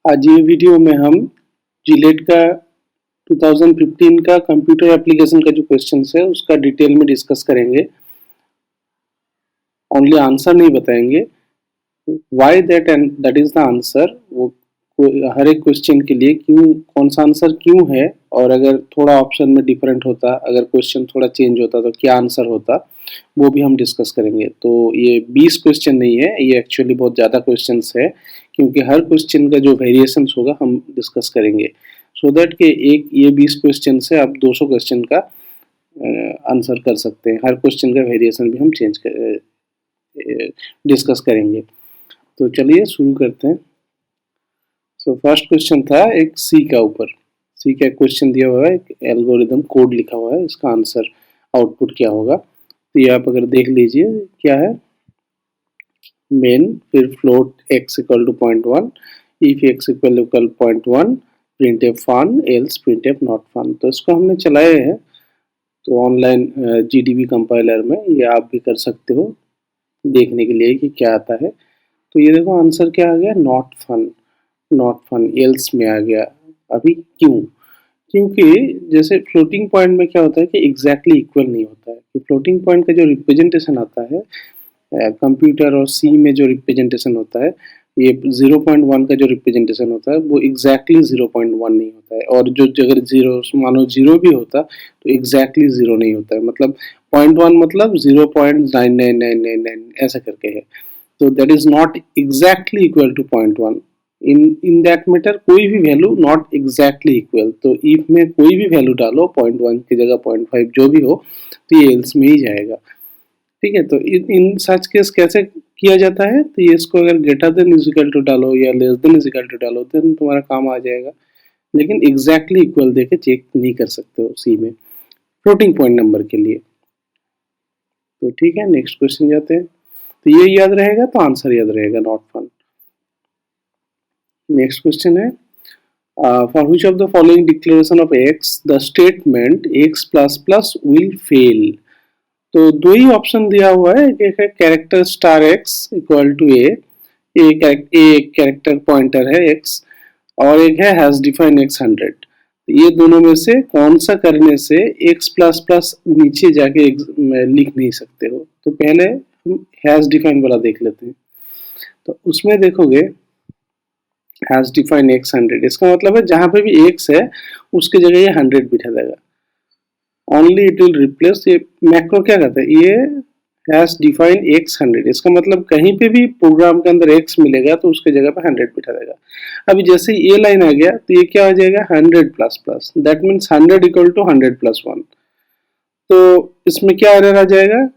आज ये वीडियो में हम जिलेट का 2015 का कंप्यूटर एप्लीकेशन का जो क्वेश्चन है उसका डिटेल में डिस्कस करेंगे। ओनली आंसर नहीं बताएंगे, why that and that is the answer. वो हर एक क्वेश्चन के लिए क्यों, कौन सा आंसर क्यों है, और अगर थोड़ा ऑप्शन में डिफरेंट होता, अगर क्वेश्चन थोड़ा चेंज होता तो क्या आंसर होता, वो भी हम डिस्कस करेंगे। तो ये 20 क्वेश्चन नहीं है, ये एक्चुअली बहुत ज़्यादा क्वेश्चंस है, क्योंकि हर क्वेश्चन का जो वेरिएशंस होगा हम डिस्कस करेंगे, सो दैट के एक ये 20 क्वेश्चन से आप 200 क्वेश्चन का आंसर कर सकते हैं। हर क्वेश्चन का वेरिएशन भी हम डिस्कस करेंगे। तो चलिए शुरू करते हैं। सो फर्स्ट क्वेश्चन था एक सी का ऊपर, सी का एक क्वेश्चन दिया हुआ है, एक एल्गोरिदम कोड लिखा हुआ है, इसका आंसर आउटपुट क्या होगा। तो ये आप अगर देख लीजिए क्या है, मेन फिर float x equal to 0.1, if x equal 0.1 print F fun else print F not fun. तो इसको हमने चलाए हैं, तो ऑनलाइन GDB कंपाइलर में ये आप भी कर सकते हो देखने के लिए कि क्या आता है। तो ये देखो आंसर क्या आ गया, not fun, not fun else में आ गया। अभी क्यों? क्योंकि जैसे फ्लोटिंग पॉइंट में क्या होता है कि एग्जैक्टली इक्वल नहीं होता है, कि फ्लोटिंग पॉइंट का जो रिप्रेजेंटेशन आता है कंप्यूटर और सी में जो रिप्रेजेंटेशन होता है, ये 0.1 का जो रिप्रेजेंटेशन होता है वो एग्जैक्टली 0.1 नहीं होता है, और जो अगर जीरो मानो जीरो भी होता तो एग्जैक्टली जीरो नहीं होता है, मतलब 0.1 मतलब 0.9999 ऐसा करके है। तो that is not exactly equal to 0.1। In that matter कोई भी वैल्यू नॉट एग्जैक्टली इक्वल, तो इफ में कोई भी वैल्यू डालो 0.1 की जगह 0.5 जो भी हो, तो ये एल्स में ही जाएगा। ठीक है, तो इन सच केस कैसे किया जाता है, तो ये इसको अगर greater than is equal to डालो या less than is equal to डालो तो तुम्हारा काम आ जाएगा, लेकिन एग्जैक्टली इक्वल देके चेक नहीं कर सकते हो सी में फ्लोटिंग पॉइंट नंबर के लिए। तो ठीक है, नेक्स्ट क्वेश्चन जाते हैं। तो ये याद रहेगा तो आंसर याद रहेगा, नॉट फन। नेक्स्ट क्वेश्चन है, for which of the following declaration of x the statement x plus plus will fail. तो दो ही ऑप्शन दिया हुआ है, एक है character star x equal to A, character pointer है एक्स, और एक है हैज डिफाइन एक्स 100। ये दोनों में से कौन सा करने से एक्स प्लस प्लस नीचे जाके लिख नहीं सकते हो। तो पहले हम हैज डिफाइन वाला देख लेते हैं। तो उसमें देखोगे हैज डिफाइन एक्स 100, इसका मतलब है जहां पे भी एक्स है उसके जगह ये 100 बिठा देगा, ओनली इट विल रिप्लेस। ये मैक्रो क्या करता है, ये हैज डिफाइन एक्स 100, इसका मतलब कहीं पे भी प्रोग्राम के अंदर एक्स मिलेगा तो उसके जगह पे 100 बिठा देगा। अभी जैसे ये लाइन आ गया तो ये क्या हो जाएगा, 100 plus plus, that means 100 equal to 100 plus 1। तो इसमें क्या एरर आ जाएगा,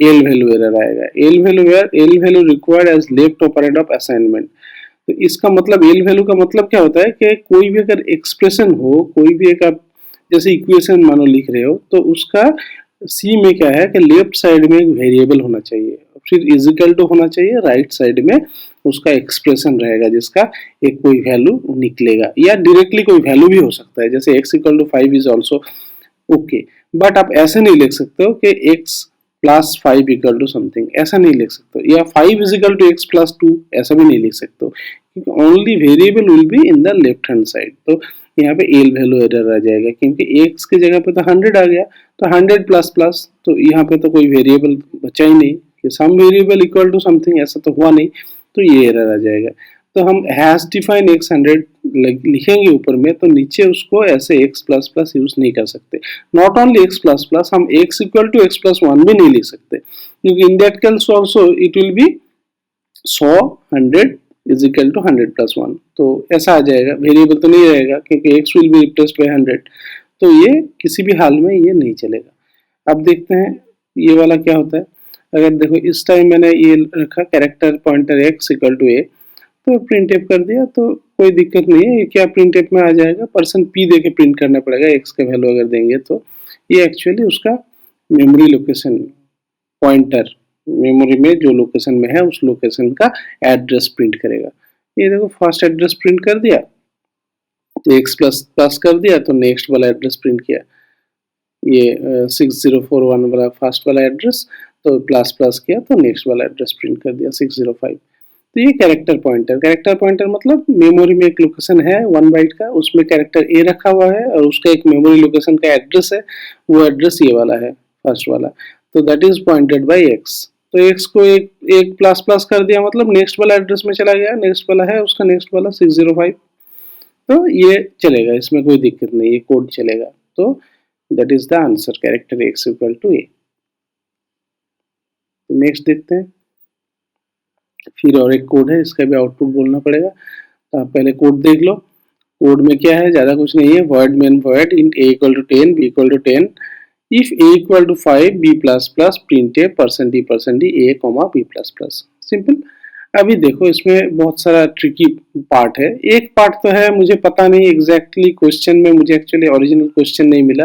एल वैल्यू एरर आएगा। L value required as left operand of assignment. तो इसका मतलब एल वैल्यू का मतलब क्या होता है कि कोई भी अगर एक्सप्रेशन हो, कोई भी एक आप जैसे इक्वेशन मानो लिख रहे हो, तो उसका सी में क्या है कि लेफ्ट साइड में एक वेरिएबल होना चाहिए, फिर इजिकल टू होना चाहिए, राइट साइड में उसका एक्सप्रेशन रहेगा जिसका एक कोई वैल्यू निकलेगा, या डायरेक्टली कोई वैल्यू भी हो सकता है, जैसे x equal to 5 is also okay. But आप ऐसे नहीं लिख सकते हो कि x plus 5 equal to something, ऐसा नहीं लिख सकते हो, या 5 is equal to x plus 2 ऐसा भी नहीं लिख सकते हो, क्योंकि only variable will be in the left hand side. तो यहाँ पे एल वैल्यू एरर आ जाएगा, क्योंकि x की जगह पे तो 100 आ गया, तो 100 प्लस प्लस, तो यहाँ पे तो कोई वेरिएबल बचा ही नहीं कि सम वेरिएबल इक्वल टू समथिंग, ऐसा तो हुआ नहीं, तो ये एरर आ जाएगा। तो हम हैज डिफाइन एक्स 100 लिखेंगे ऊपर में, तो नीचे उसको ऐसे x प्लस प्लस यूज नहीं कर सकते। Not only x plus plus, हम x equal to x plus 1 भी नहीं लिख सकते, क्योंकि in that case also it will be 100 is equal to 100 plus 1। तो ऐसा आ जाएगा, वेरिएबल तो नहीं रहेगा क्योंकि x will be replaced by 100, तो ये किसी भी हाल में ये नहीं चलेगा। अब देखते हैं ये वाला क्या होता है। अगर देखो इस टाइम मैंने ये रखा character pointer x equal to a, तो प्रिंट एफ कर दिया, तो कोई दिक्कत नहीं है। ये क्या प्रिंट एफ में आ जाएगा, %p दे के प्रिंट करना पड़ेगा, x का वैल्यू अगर देंगे तो ये एक्चुअली उसका मेमोरी लोकेशन पॉइंटर, मेमोरी में जो लोकेशन में है उस लोकेशन का एड्रेस प्रिंट करेगा। ये देखो फर्स्ट एड्रेस प्रिंट कर दिया, तो x प्लस प्लस कर दिया, तो नेक्स्ट वाला एड्रेस प्रिंट किया, ये 6041 वाला फर्स्ट वाला एड्रेस, तो प्लस प्लस किया तो नेक्स्ट वाला एड्रेस प्रिंट कर दिया 605। तो ये कैरेक्टर पॉइंटर मतलब मेमोरी में एक लोकेशन है 1 बाइट का, उसमें कैरेक्टर ए रखा हुआ है और उसका एक मेमोरी लोकेशन का एड्रेस है, वो एड्रेस ये वाला है, फर्स्ट वाला। तो that is pointed bye x. तो एक्स को एक प्लस प्लस कर दिया, मतलब नेक्स्ट वाला एड्रेस में चला गया, नेक्स्ट वाला है उसका नेक्स्ट वाला 605। तो ये चलेगा, इसमें कोई दिक्कत नहीं, ये कोड चलेगा। तो that is the answer, character x equal to A. Next देखते हैं, फिर और एक कोड है, इसका भी आउटपुट बोलना पड़ेगा। तो आप पहले कोड देख लो। कोड में क्या है, ज्यादा कुछ नहीं है, void main void int a equal to 10 b equal to 10 if a equal to 5 b plus plus printf %d a comma b plus plus। Simple. अभी देखो इसमें बहुत सारा ट्रिकी पार्ट है। एक पार्ट तो है मुझे पता नहीं एग्जैक्टली क्वेश्चन में, मुझे एक्चुअली ओरिजिनल क्वेश्चन नहीं मिला,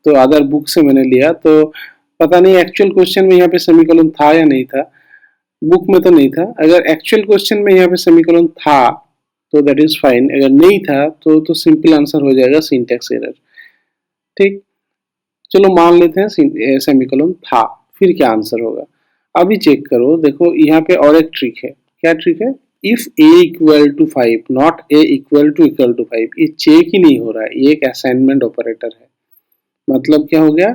तो अदर बुक से मैंने लिया, तो पता नहीं एक्चुअल क्वेश्चन में यहाँ पे सेमीकोलन था या नहीं था। बुक में तो नहीं था। अगर एक्चुअल क्वेश्चन में यहाँ पे सेमीकोलन था तो दैट इज फाइन, अगर नहीं था तो सिंपल आंसर हो जाएगा सिंटैक्स एरर। ठीक, चलो मान लेते हैं सेमीकोलन था, फिर क्या आंसर होगा। अभी चेक करो, देखो यहाँ पे और एक ट्रिक है। क्या ट्रिक है, if a equal to 5 not a equal to 5, ये चेक ही नहीं हो रहा है, ये एक असाइनमेंट ऑपरेटर है। मतलब क्या हो गया,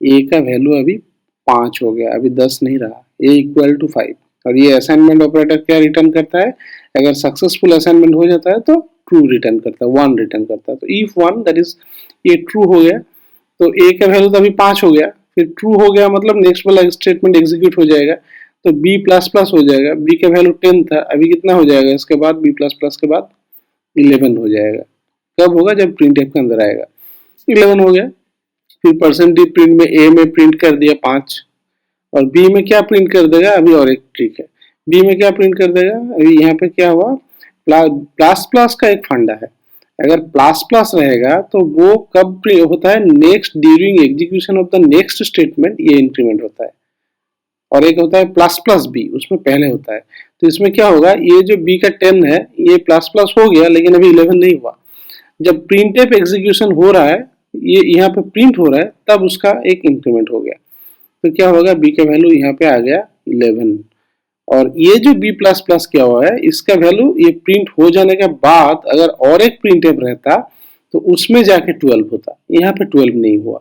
a का वैल्यू अभी 5 हो गया, अभी 10 नहीं रहा, a इक्वल टू 5। और ये असाइनमेंट ऑपरेटर क्या रिटर्न करता है, अगर सक्सेसफुल असाइनमेंट हो जाता है तो ट्रू रिटर्न करता है, 1 रिटर्न करता है। तो इफ 1 दैट इज ये ट्रू हो गया, तो a का वैल्यू तो अभी 5 हो गया, फिर ट्रू हो गया मतलब नेक्स्ट वाला स्टेटमेंट एग्जीक्यूट हो जाएगा, तो b प्लस प्लस हो जाएगा। b का वैल्यू 10 था, अभी कितना हो जाएगा इसके बाद, b प्लस प्लस के बाद 11 हो जाएगा। कब होगा, जब प्रिंटफ के अंदर आएगा। 11 हो गया, फिर परसेंटेज प्रिंट में a में प्रिंट कर दिया 5, और b में क्या प्रिंट कर देगा, अभी और एक ट्रिक है। b में क्या प्रिंट कर देगा, अभी यहाँ पे क्या हुआ, प्लस प्लस का एक फंडा है। अगर प्लस प्लस रहेगा तो वो कब होता है, next during execution of the next statement ये इंक्रीमेंट होता है। और एक होता है प्लस प्लस बी, उसमें पहले होता है। तो इसमें क्या होगा, ये जो b का 10 है ये प्लस प्लस हो गया लेकिन अभी 11 नहीं हुआ। जब प्रिंटफ एग्जीक्यूशन हो रहा है, ये यहाँ पे प्रिंट हो रहा है, तब उसका एक इंक्रीमेंट हो गया। तो क्या होगा, b का वैल्यू यहाँ पे आ गया 11, और ये जो b प्लस प्लस क्या हुआ है, इसका वैल्यू ये प्रिंट हो जाने के बाद अगर और एक प्रिंटफ रहता तो उसमें जाके 12 होता, यहाँ पे 12 नहीं हुआ।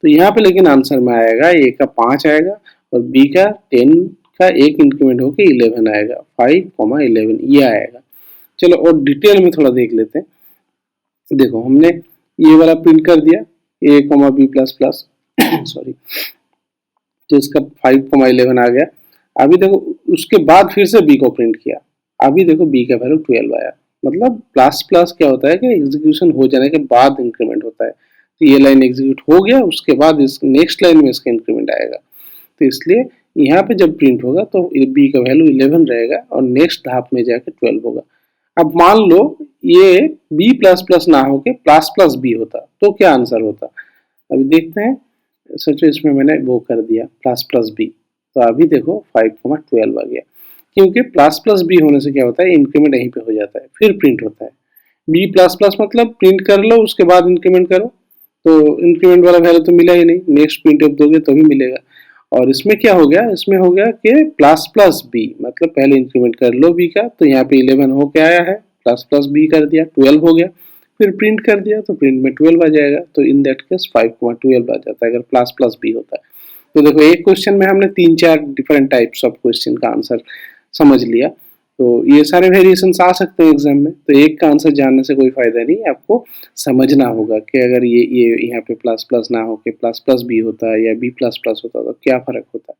तो यहाँ पे लेकिन आंसर में आएगा a का 5 आएगा और b का 10 का एक इंक्रीमेंट होकर 11 आएगा, 5,11 ये आएगा। चलो और डिटेल में थोड़ा देख लेते हैं। देखो हमने ये वाला प्रिंट कर दिया a, b plus plus sorry, तो इसका 5,11 आ गया। अभी देखो उसके बाद फिर से b को प्रिंट किया, अभी देखो b का वैल्यू 12 आया। मतलब प्लस प्लस क्या होता है कि एग्जीक्यूशन हो जाने के बाद इंक्रीमेंट होता है। तो ये लाइन एग्जीक्यूट हो गया, उसके बाद इस नेक्स्ट लाइन में इसका इंक्रीमेंट आएगा। तो इसलिए यहाँ पे जब प्रिंट होगा तो b का वैल्यू 11 रहेगा और नेक्स्ट हाफ में जाके 12 होगा। अब मान लो ये b प्लस प्लस ना होके प्लस प्लस b होता तो क्या आंसर होता, अभी देखते हैं। सोचो इसमें मैंने वो कर दिया प्लस प्लस बी, तो अभी देखो 5,12 आ गया, क्योंकि प्लस प्लस बी होने से क्या होता है, इंक्रीमेंट यहीं पे हो जाता है, फिर प्रिंट होता है। बी प्लस प्लस मतलब प्रिंट कर लो उसके बाद इंक्रीमेंट करो, तो इंक्रीमेंट वाला वैल्यू तो मिला ही नहीं, नेक्स्ट प्रिंट ऑफ दोगे तो भी मिलेगा। और इसमें क्या हो गया, इसमें हो गया कि प्लस प्लस बी, मतलब पहले इंक्रीमेंट कर लो बी का, तो यहाँ पे 11 होके आया है, प्लस प्लस बी कर दिया 12 हो गया, फिर प्रिंट कर दिया तो प्रिंट में 12 आ जाएगा। तो इन दैट केस 5,12 आ जाता है अगर प्लस प्लस बी होता है। तो देखो एक क्वेश्चन में हमने 3-4 डिफरेंट टाइप्स ऑफ क्वेश्चन का आंसर समझ लिया। तो ये सारे वेरिएशंस आ सकते हैं एग्जाम में, तो एक का आंसर जानने से कोई फायदा नहीं, आपको समझना होगा कि अगर ये यहाँ पे प्लस प्लस ना हो के प्लस प्लस बी होता है या बी प्लस प्लस होता तो क्या फर्क होता है।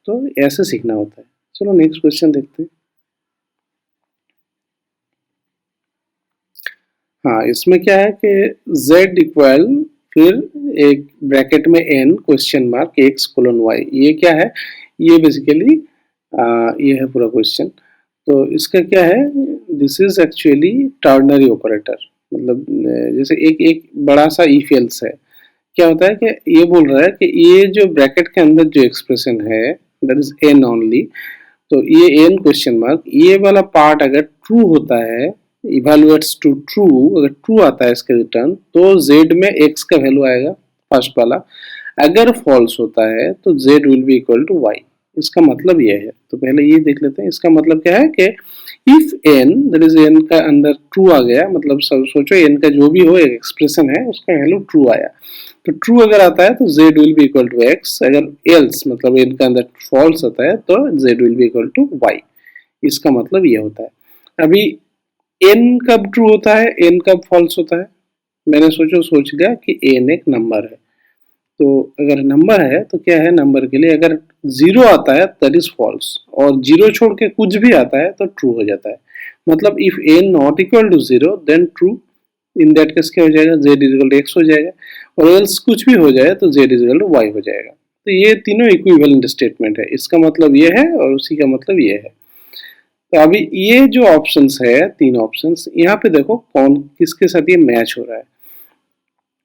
तो ऐसे सीखना होता है। चलो नेक्स्ट क्वेश्चन देखते हैं। हाँ, इसमें क्या है कि z इक्वल फिर एक ब्रैकेट में n क्वेश्चन मार्क x:y, ये क्या है, ये बेसिकली ये है पूरा क्वेश्चन। तो इसका क्या है, this is actually ternary operator, मतलब जैसे एक बड़ा सा इफ एल्स है। क्या होता है कि ये बोल रहा है कि ये जो ब्रैकेट के अंदर जो एक्सप्रेशन है दैट इज n ओनली, तो ये n क्वेश्चन मार्क, ये वाला पार्ट अगर ट्रू होता है, इवेलुएट्स टू ट्रू, अगर ट्रू आता है इसका रिटर्न, तो z में x का वैल्यू आएगा फर्स्ट वाला। अगर फॉल्स होता है तो z will be equal to y। इसका मतलब ये है। तो पहले ये देख लेते हैं इसका मतलब क्या है कि if n that is n का अंदर ट्रू आ गया, मतलब सब सोचो n का जो भी हो एक एक्सप्रेशन है उसका वैल्यू ट्रू आया, तो ट्रू अगर आता है तो z will be equal to x, अगर एल्स मतलब n का अंदर फॉल्स आता है तो z will be equal to y। इसका मतलब ये होता है। अभी n कब ट्रू होता है, n कब फॉल्स होता है, मैंने सोच लिया कि n एक नंबर है, तो अगर नंबर है तो क्या है, नंबर के लिए अगर जीरो आता है दैट इज फॉल्स, और जीरो छोड़ के कुछ भी आता है तो ट्रू हो जाता है। मतलब if n not equal to zero then true, in that case क्या हो जाएगा, z is equal to x हो जाएगा, और एल्स कुछ भी हो जाए तो z is equal to y हो जाएगा। तो ये तीनों इक्विवेलेंट स्टेटमेंट है, इसका मतलब ये है और उसी का मतलब ये है। तो अभी ये जो ऑप्शंस है, तीन ऑप्शंस, यहाँ पे देखो कौन किसके साथ ये मैच हो रहा है।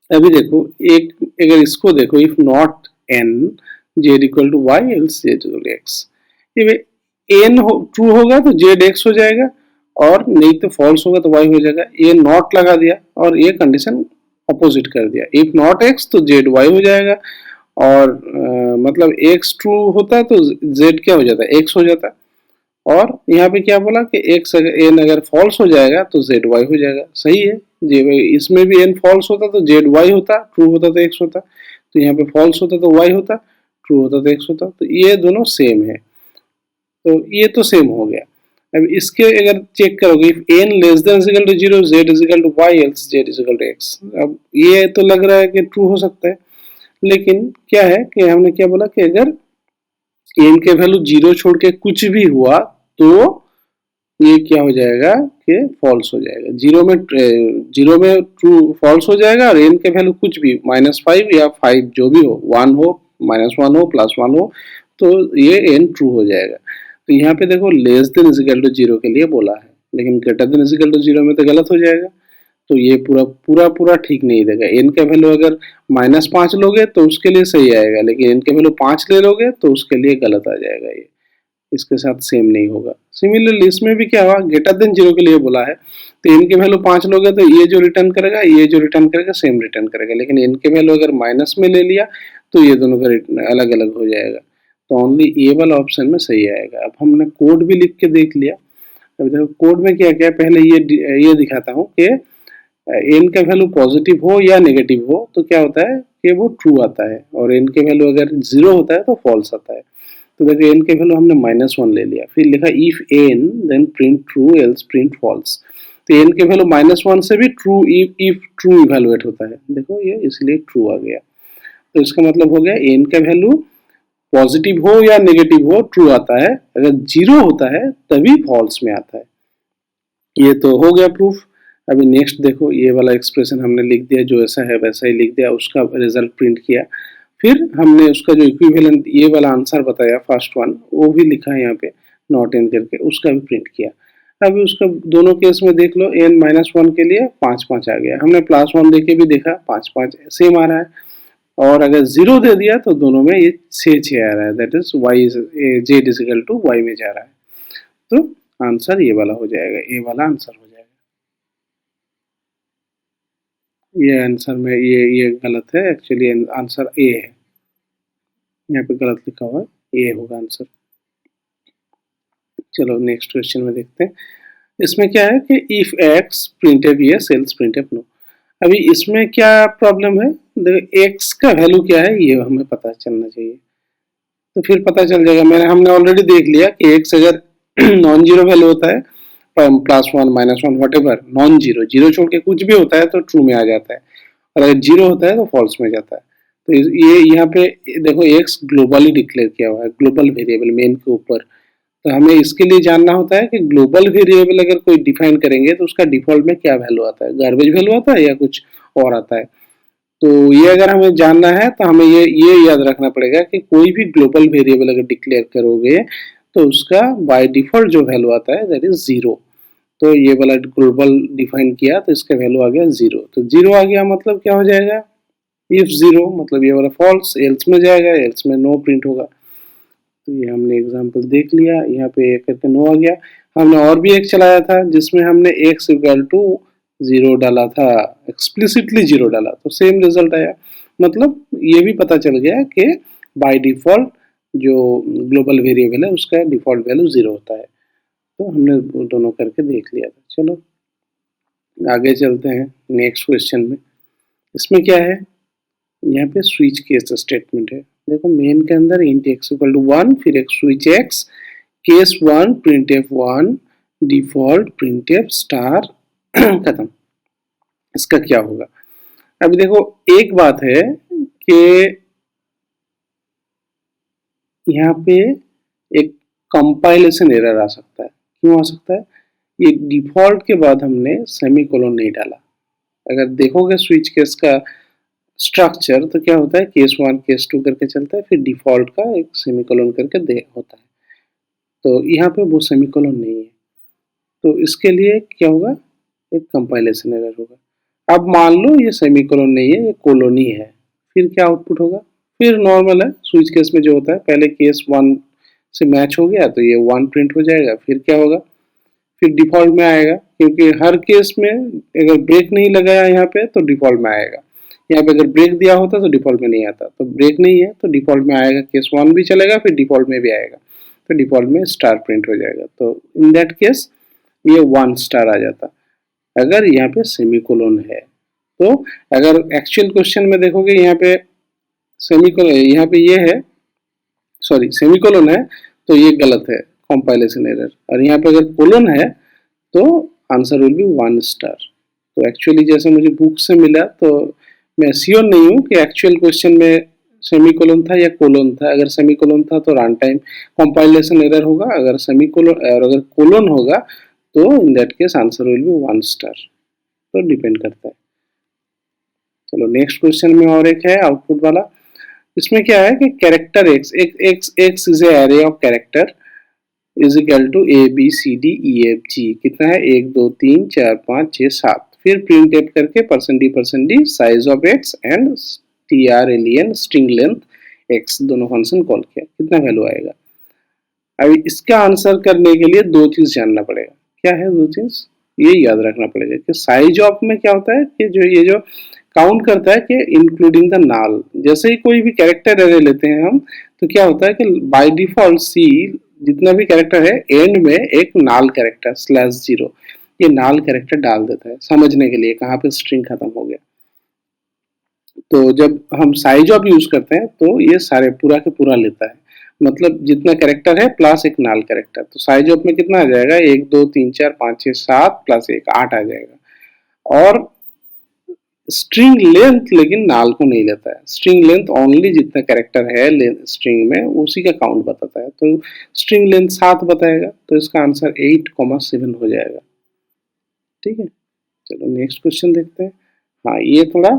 अभी देखो एक, अगर इसको देखो, if not n z equal to y else z equal to x, ये n ट्रू होगा तो z x हो जाएगा, और नहीं तो फॉल्स होगा तो y हो जाएगा। ये नॉट लगा दिया और ये कंडीशन अपोजिट कर दिया, इफ नॉट x तो z y हो जाएगा, और मतलब x ट्रू होता है तो z क्या हो जाता है, x हो जाता है, और यहाँ पे क्या बोला कि x अगर n अगर फॉल्स हो जाएगा तो z y हो जाएगा। सही है जी, इसमें भी n फॉल्स होता तो z y होता, ट्रू होता तो x होता, तो यहाँ पे फॉल्स होता तो y होता, ट्रू होता तो x होता, तो ये दोनों सेम है, तो ये तो सेम हो गया। अब इसके अगर चेक करोगे, if n less than equal to 0 z is equal to y else z is equal to x, अब ये तो लग रहा है कि ट्रू हो सकता है, लेकिन क्या है कि हमने क्या बोला कि अगर n के वैल्यू 0 छोड़ के कुछ भी हुआ तो ये क्या हो जाएगा कि फॉल्स हो जाएगा, जीरो में ट्रू फॉल्स हो जाएगा, और n के वैल्यू कुछ भी -5 या 5 जो भी हो, 1 हो, -1 हो, +1 हो, तो ये n ट्रू हो जाएगा। तो यहाँ पे देखो लेस देन इक्वल टू 0 के लिए बोला है, लेकिन ग्रेटर देन इक्वल टू 0 में तो गलत हो जाएगा, तो ये पूरा ठीक नहीं देगा। n का वैल्यू अगर -5 लोगे तो उसके लिए सही आएगा, लेकिन n के वैल्यू 5 ले लोगे तो उसके लिए गलत आ जाएगा, ये इसके साथ सेम नहीं होगा। सिमिलरली इसमें भी क्या हुआ, ग्रेटर देन 0 के लिए बोला है, तो n के वैल्यू 5 लोगे तो ये जो रिटर्न करेगा, ये जो रिटर्न करेगा सेम रिटर्न करेगा, लेकिन n के वैल्यू अगर माइनस में ले लिया तो ये दोनों का अलग अलग हो जाएगा, तो ओनली ए वाला ऑप्शन में सही आएगा। अब हमने कोड भी लिख के देख लिया। अब देखो कोड में क्या क्या, पहले ये दिखाता हूँ कि n का वैल्यू पॉजिटिव हो या नेगेटिव हो तो क्या होता है कि वो ट्रू आता है, और n के वैल्यू अगर 0 होता है तो फॉल्स आता है। तो देखो n के वैल्यू हमने -1 ले लिया, फिर लिखा if n then print true else print false, तो n के वैल्यू -1 से भी ट्रू, इफ ट्रू इवैल्यूएट होता है, देखो ये इसलिए ट्रू आ गया। तो इसका मतलब हो गया n का वैल्यू पॉजिटिव हो या नेगेटिव हो ट्रू आता है, अगर 0 होता है तभी फॉल्स में आता है। ये तो हो गया प्रूफ। अभी नेक्स्ट देखो, ये वाला एक्सप्रेशन हमने लिख दिया, जो ऐसा है वैसा ही लिख दिया, उसका रिजल्ट प्रिंट किया, फिर हमने उसका जो इक्विवेलेंट ये वाला आंसर बताया फर्स्ट वन, वो भी लिखा है यहाँ पे नॉट एन करके, उसका भी प्रिंट किया। अभी उसका दोनों केस में देख लो, n-1 के लिए 5-5 आ गया, हमने +1 देके भी देखा 5-5 सेम आ रहा है, और अगर 0 दे दिया तो दोनों में ये 6-6 आ रहा है, that is z is equal to y में जा रहा है, तो आंसर ये वाला हो जाएगा, ए वाला आंसर हो जाएगा। ये आंसर में ये गलत है, एक्चुअली आंसर ए है, यहाँ पे गलत लिखा हुआ है, ए होगा आंसर। चलो नेक्स्ट क्वेश्चन में देखते हैं। इसमें क्या है कि if x printf yes else printf no. अभी इसमें क्या प्रॉब्लम है, देखो एक्स का वैल्यू क्या है ये हमें पता चलना चाहिए, तो फिर पता चल जाएगा। हमने ऑलरेडी देख लिया कि एक्स अगर नॉन जीरो वैल्यू होता है, +1 -1 व्हाटएवर, नॉन जीरो, जीरो छोड़ के कुछ भी होता है तो ट्रू में आ जाता है, और अगर जीरो होता है तो फॉल्स में जाता है। तो ये यहाँ पे देखो एक्स ग्लोबली डिक्लेयर किया हुआ है, ग्लोबल वेरिएबल मेन के ऊपर, तो हमें इसके लिए जानना होता है कि ग्लोबल वेरिएबल अगर कोई डिफाइन करेंगे तो उसका डिफॉल्ट में क्या वैल्यू आता है, गार्बेज वैल्यू आता है या कुछ और आता है। तो ये अगर हमें जानना है तो हमें ये याद रखना पड़ेगा कि कोई भी ग्लोबल वेरिएबल अगर डिक्लेयर करोगे तो उसका बाय डिफॉल्ट जो वैल्यू आता है दैट इज 0। तो ये वाला ग्लोबल डिफाइन किया तो इसका वैल्यू आ गया 0, तो 0 आ गया मतलब क्या हो जाएगा, इफ 0 मतलब ये वाला फॉल्स, एल्स में जाएगा, एल्स में नो प्रिंट होगा। तो ये हमने एग्जांपल देख लिया, यहाँ पे एक करके नो आ गया। हमने और भी एक चलाया था जिसमें हमने x इक्वल टू 0 डाला था, एक्सप्लिसिटली 0 डाला, तो सेम रिजल्ट आया। मतलब ये भी पता चल गया कि बाय डिफॉल्ट जो ग्लोबल वेरिएबल है उसका डिफॉल्ट वैल्यू 0 होता है। तो हमने दोनों करके देख लिया था। चलो आगे चलते हैं नेक्स्ट क्वेश्चन में। इसमें क्या है, यहाँ पे स्विच केस स्टेटमेंट है। देखो मेन के अंदर इंट x इक्वल टू 1, फिर एक switch x, case 1 printf 1, default printf star खत्म। इसका क्या होगा? अभी देखो एक बात है कि यहाँ पे एक कंपाइलेशन एरर आ सकता है। क्यों आ सकता है? ये डिफॉल्ट के बाद हमने सेमीकोलन नहीं डाला। अगर देखोगे स्विच केस का स्ट्रक्चर तो क्या होता है, केस 1 केस 2 करके चलता है, फिर डिफॉल्ट का एक सेमीकोलन करके दे होता है। तो यहाँ पे वो सेमीकोलन नहीं है, तो इसके लिए क्या होगा, एक कंपाइलेशन एरर होगा। अब मान लो ये सेमीकोलन नहीं है, ये कोलोनी है, फिर क्या आउटपुट होगा? फिर नॉर्मल है, स्विच केस में जो होता है पहले केस 1 से मैच हो गया तो ये 1 प्रिंट हो जाएगा। फिर क्या होगा, फिर डिफॉल्ट में आएगा, क्योंकि हर केस में अगर ब्रेक नहीं लगाया यहाँ पे तो डिफॉल्ट में आएगा। यहाँ पे अगर ब्रेक दिया होता तो डिफॉल्ट में नहीं आता, तो ब्रेक नहीं है तो डिफॉल्ट में आएगा, केस 1 भी चलेगा फिर डिफॉल्ट में भी आएगा, तो डिफॉल्ट में स्टार प्रिंट हो जाएगा। तो इन दैट केस ये 1 स्टार आ जाता अगर यहाँ पे सेमीकोलन है। तो अगर एक्चुअल क्वेश्चन में देखोगे यहाँ पे सेमीकोलन, यहाँ पे ये है, सॉरी सेमीकोलन है तो ये गलत है, कंपाइलेशन एरर। और यहाँ पे अगर कोलन है तो आंसर विल बी 1 स्टार। तो एक्चुअली जैसे मुझे बुक से मिला, तो मैं श्योर नहीं हूँ कि एक्चुअल क्वेश्चन में सेमीकोलन था या कोलन था। अगर सेमीकोलन था तो रन टाइम कंपाइलेशन एरर होगा, अगर सेमीकोलन और अगर कोलन होगा तो इन that case answer will be 1 star. तो डिपेंड करता है। चलो नेक्स्ट क्वेश्चन में और एक है आउटपुट वाला। इसमें क्या है कि character x is array of character is equal to A B C D E F G. कितना है, 1 2 3 4 5 6 7। फिर प्रिंट एफ करके %d size of x and trlen string length x, दोनों फंक्शन कॉल किया, कितना वैल्यू आएगा? अभी इसका आंसर करने के लिए दो चीज जानना पड़ेगा। क्या है दो चीज? ये याद रखना पड़ेगा कि साइज ऑफ में क्या होता है कि जो ये जो काउंट करता है कि इंक्लूडिंग द नाल। जैसे ही कोई भी कैरेक्टर एरे लेते हैं हम, तो क्या होता है कि बाय डिफॉल्ट सी जितना भी कैरेक्टर है एंड में एक नाल कैरेक्टर /0, ये नाल कैरेक्टर डाल देता है समझने के लिए कहाँ पे स्ट्रिंग खत्म हो गया। तो जब हम साइज ऑफ यूज करते हैं तो ये सारे पूरा के पूरा लेता है, मतलब जितना कैरेक्टर है प्लस एक नाल कैरेक्टर। तो साइज ऑफ में कितना आ जाएगा, 1 2 3 4 5 6 7 प्लस 1 8 आ जाएगा। और स्ट्रिंग लेंथ लेकिन नाल को नहीं लेता है, स्ट्रिंग लेंथ ओनली जितना कैरेक्टर है स्ट्रिंग में उसी का काउंट बताता है। तो स्ट्रिंग लेंथ 7 बताएगा, तो इसका आंसर 8,7 हो जाएगा। ठीक है, चलो नेक्स्ट क्वेश्चन देखते हैं। हाँ ये थोड़ा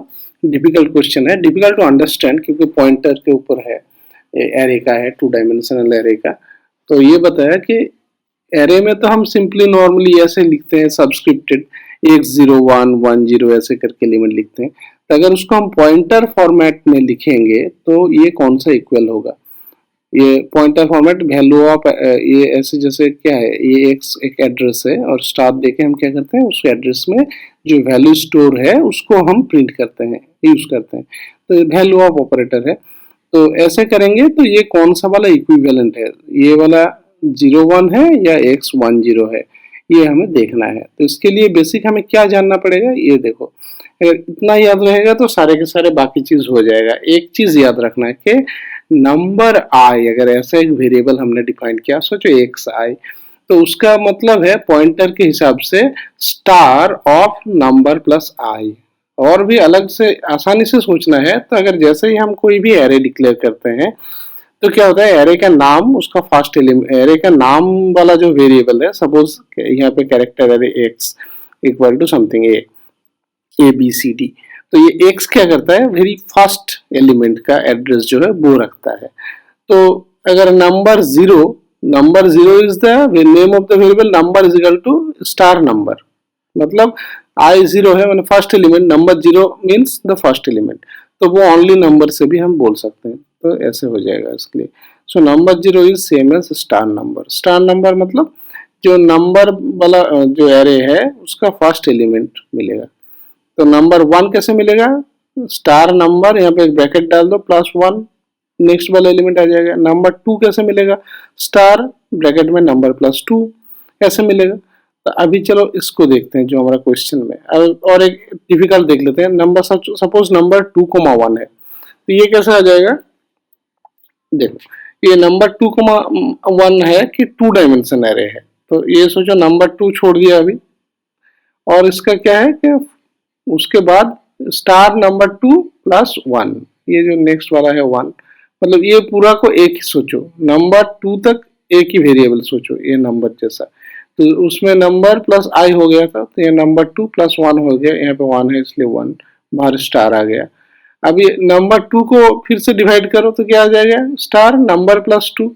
डिफिकल्ट क्वेश्चन है, डिफिकल्ट टू अंडरस्टैंड, क्योंकि पॉइंटर के ऊपर है, एरे का है, 2 डायमेंशनल एरे का। तो ये बताया कि एरे में तो हम सिंपली नॉर्मली ऐसे लिखते हैं सब्सक्रिप्टेड x0110 ऐसे करके एलिमेंट लिखते हैं। तो अगर उसको हम पॉइंटर फॉर्मेट में लिखेंगे तो ये कौन सा इक्वल होगा? ये पॉइंटर फॉर्मेट वैल्यू ऑफ, ये ऐसे जैसे क्या है, ये एक एड्रेस है और स्टार देके हम क्या करते हैं, उस एड्रेस में जो वैल्यू स्टोर है उसको हम प्रिंट करते हैं, यूज करते हैं। तो वैल्यू ऑफ ऑपरेटर है। तो ऐसे करेंगे तो ये कौन सा वाला इक्विवेलेंट है, ये वाला 01 है या x10 है, ये हमें देखना है। तो इसके लिए बेसिक हमें क्या जानना पड़ेगा, ये देखो, अगर इतना याद रहेगा तो सारे के सारे बाकी चीज हो जाएगा। एक चीज याद रखना है कि नंबर आई, अगर ऐसा एक वेरिएबल हमने डिफाइन किया, सोचो xi, तो उसका मतलब है पॉइंटर के हिसाब से स्टार ऑफ नंबर प्लस आई। और भी अलग से आसानी से सोचना है तो अगर जैसे ही हम कोई भी एरे डिक्लेयर करते हैं तो क्या होता है, एरे का नाम, उसका फर्स्ट एलिमेंट, एरे का नाम वाला जो वेरिएबल है, सपोज यहाँ पे character array x equal to something a b c d, तो ये x क्या करता है, वेरी फर्स्ट एलिमेंट का एड्रेस जो है वो रखता है। तो अगर number 0 is the name of the variable, number is equal to star number, मतलब i0 है, मैंने first element, number 0 means the first element, तो वो ओनली नंबर से भी हम बोल सकते हैं। तो ऐसे हो जाएगा इसके लिए। So number 0 is same as star number. Star number मतलब जो नंबर वाला जो एरे है उसका फर्स्ट एलिमेंट मिलेगा। तो नंबर 1 कैसे मिलेगा, स्टार नंबर, यहाँ पे एक ब्रैकेट डाल दो +1, नेक्स्ट वाला एलिमेंट आ जाएगा। नंबर 2 कैसे मिलेगा, स्टार ब्रैकेट में नंबर प्लस 2 कैसे मिलेगा। तो अभी चलो इसको देखते हैं जो हमारा क्वेश्चन में। और एक डिफिकल्ट देख लेते हैं। नंबर सपोज नंबर 2,1 है, तो ये कैसे आ जाएगा, देखो ये नंबर 2,1 है कि 2 डायमेंशन एरे है। तो ये सोचो नंबर 2 छोड़ दिया अभी, और इसका क्या है कि उसके बाद स्टार नंबर 2 प्लस 1, ये जो नेक्स्ट वाला है 1, मतलब ये पूरा को एक ही सोचो, नंबर 2 तक एक ही वेरिएबल सोचो, ये नंबर जैसा। तो उसमें नंबर प्लस आई हो गया था, तो ये नंबर 2 प्लस 1 हो गया, यहाँ पे 1 है इसलिए 1 बाहर स्टार आ गया। अब ये नंबर 2 को फिर से डिवाइड करो तो क्या आ जाएगा, स्टार नंबर प्लस 2,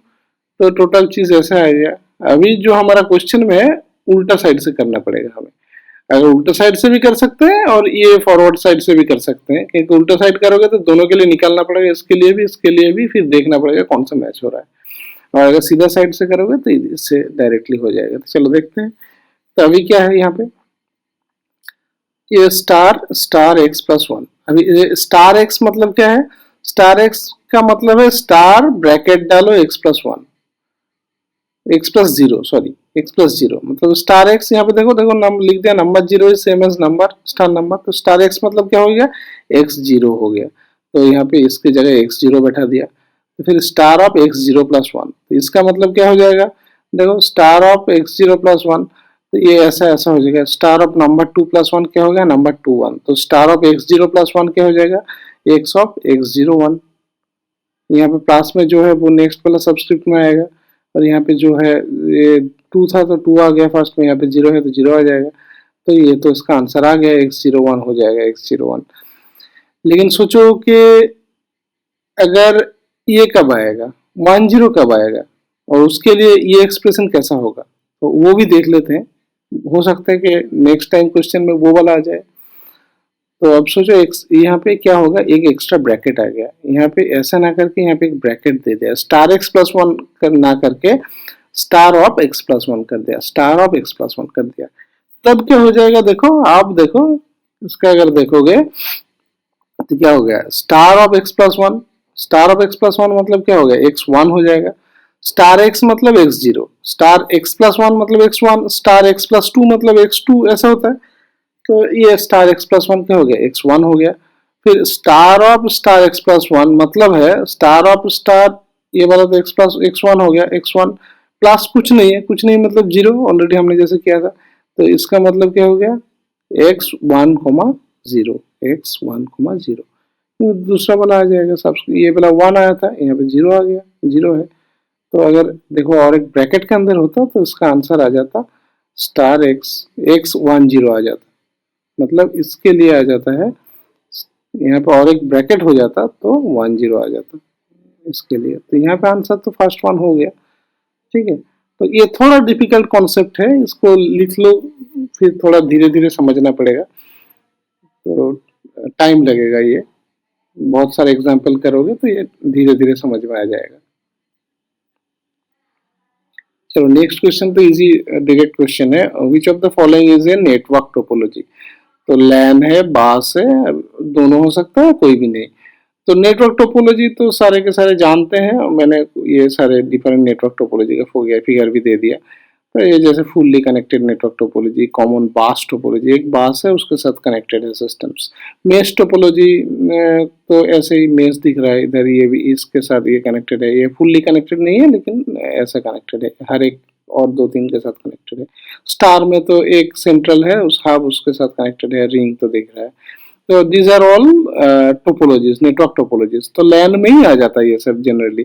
तो टोटल चीज ऐसे आ गया। अभी जो हमारा क्वेश्चन में है उल्टा साइड से करना पड़ेगा हमें। अगर उल्टा साइड से भी कर सकते हैं और ये फॉरवर्ड साइड से भी कर सकते हैं, क्योंकि उल्टा साइड करोगे तो दोनों के लिए निकालना पड़ेगा, इसके लिए भी फिर देखना पड़ेगा कौन सा मैच हो रहा है। और अगर सीधा साइड से करोगे तो इससे डायरेक्टली हो जाएगा। तो चलो देखते हैं। तो अभी क्या है यहाँ पे, ये स्टार एक्स प्लस 1। अभी स्टार एक्स मतलब क्या है, स्टार एक्स का मतलब है स्टार ब्रैकेट डालो x plus 1, x plus zero, sorry x plus zero, मतलब स्टार एक्स। यहाँ पे देखो नंबर लिख दिया, number zero is same as number star number, तो स्टार एक्स मतलब क्या हो गया, एक्स जीरो हो गया। तो यहाँ पे इसके जगह एक्स जीरो बैठा दिया। तो फिर star of x zero plus 1, तो इसका मतलब क्या हो जाएगा, देखो star of x zero plus 1, तो ये ऐसा ऐसा हो जाएगा। स्टार ऑफ नंबर 2 प्लस 1 क्या हो गया, नंबर 2 1, तो star of x zero plus 1 क्या हो जाएगा, एक्स ऑफ एक्स जीरो 1। यहाँ पे प्लस में जो है वो नेक्स्ट वाला सबस्क्रिप्ट में आएगा, और यहाँ पे जो है ये 2 था तो 2 आ गया फर्स्ट में, यहाँ पे 0 है तो 0 आ जाएगा। तो ये तो इसका आंसर आ गया, x01 हो जाएगा, x01। लेकिन सोचो कि अगर ये कब आएगा, 10 कब आएगा, और उसके लिए ये एक्सप्रेशन कैसा होगा, तो वो भी देख लेते हैं। हो सकता है कि नेक्स्ट टाइम क्वेश्चन में वो वाला आ जाए। तो अब सोचो यहाँ पे क्या होगा, एक एक्स्ट्रा ब्रैकेट आ गया। यहाँ पे ऐसा ना करके यहाँ पे एक ब्रैकेट दे दिया, स्टार एक्स प्लस 1 ना करके स्टार ऑफ एक्स प्लस 1 कर दिया, स्टार ऑफ एक्स प्लस 1 कर दिया। तब क्या हो जाएगा, देखो आप देखो इसका अगर देखोगे तो क्या हो गया, star of x plus 1, star of x plus 1 मतलब क्या हो गया, एक्स 1 हो जाएगा। स्टार एक्स मतलब x zero, star x plus 1 मतलब एक्स 1, स्टार एक्स प्लस 2 मतलब एक्स 2, ऐसा होता है। तो ये स्टार एक्स प्लस 1 क्या हो गया, एक्स 1 हो गया। फिर star of star x plus 1 मतलब है स्टार ऑफ स्टार, ये वाला तो एक्स प्लस एक्स 1 हो गया, एक्स 1 प्लस कुछ नहीं है, कुछ नहीं मतलब जीरो, ऑलरेडी हमने जैसे किया था। तो इसका मतलब क्या हो गया, एक्स 1 कोमा 0, एक्स 1 कोमा 0। तो दूसरा वाला आ जाएगा, सब ये वाला 1 आया था, यहाँ पे 0 आ गया, 0 है। तो अगर देखो और एक ब्रैकेट के अंदर होता तो इसका आंसर आ जाता स्टार एक्स, एक्स 1 0 आ जाता, मतलब इसके लिए आ जाता है, यहाँ पे और एक ब्रैकेट हो जाता तो 1 0 आ जाता इसके लिए। तो यहाँ पे आंसर तो फर्स्ट वन हो गया, ठीक है। तो ये थोड़ा डिफिकल्ट कॉन्सेप्ट है, इसको लिख लो, फिर थोड़ा धीरे धीरे समझना पड़ेगा, तो टाइम लगेगा। ये बहुत सारे एग्जाम्पल करोगे तो ये धीरे धीरे समझ में आ जाएगा। चलो नेक्स्ट क्वेश्चन तो इजी डायरेक्ट क्वेश्चन है, विच of the following is a network topology. तो लैन है, बास है, दोनों हो सकता है, कोई भी नहीं। तो नेटवर्क टोपोलॉजी तो सारे के सारे जानते हैं, मैंने ये सारे डिफरेंट नेटवर्क टोपोलॉजी का फिगर भी दे दिया। तो ये जैसे fully connected network topology, common बास टोपोलॉजी, एक बास है उसके साथ कनेक्टेड है सिस्टम्स। मेश टोपोलॉजी तो ऐसे ही मेश दिख रहा है इधर, ये भी इसके साथ ये कनेक्टेड है, ये फुल्ली कनेक्टेड नहीं है लेकिन ऐसा कनेक्टेड है, हर एक और 2-3 के साथ कनेक्टेड है। स्टार में तो एक सेंट्रल है, उस हब उसके साथ कनेक्टेड है, रिंग तो दिख रहा है। तो these are all topologies, network topologies. तो लैन में ही आ जाता है ये सब जनरली।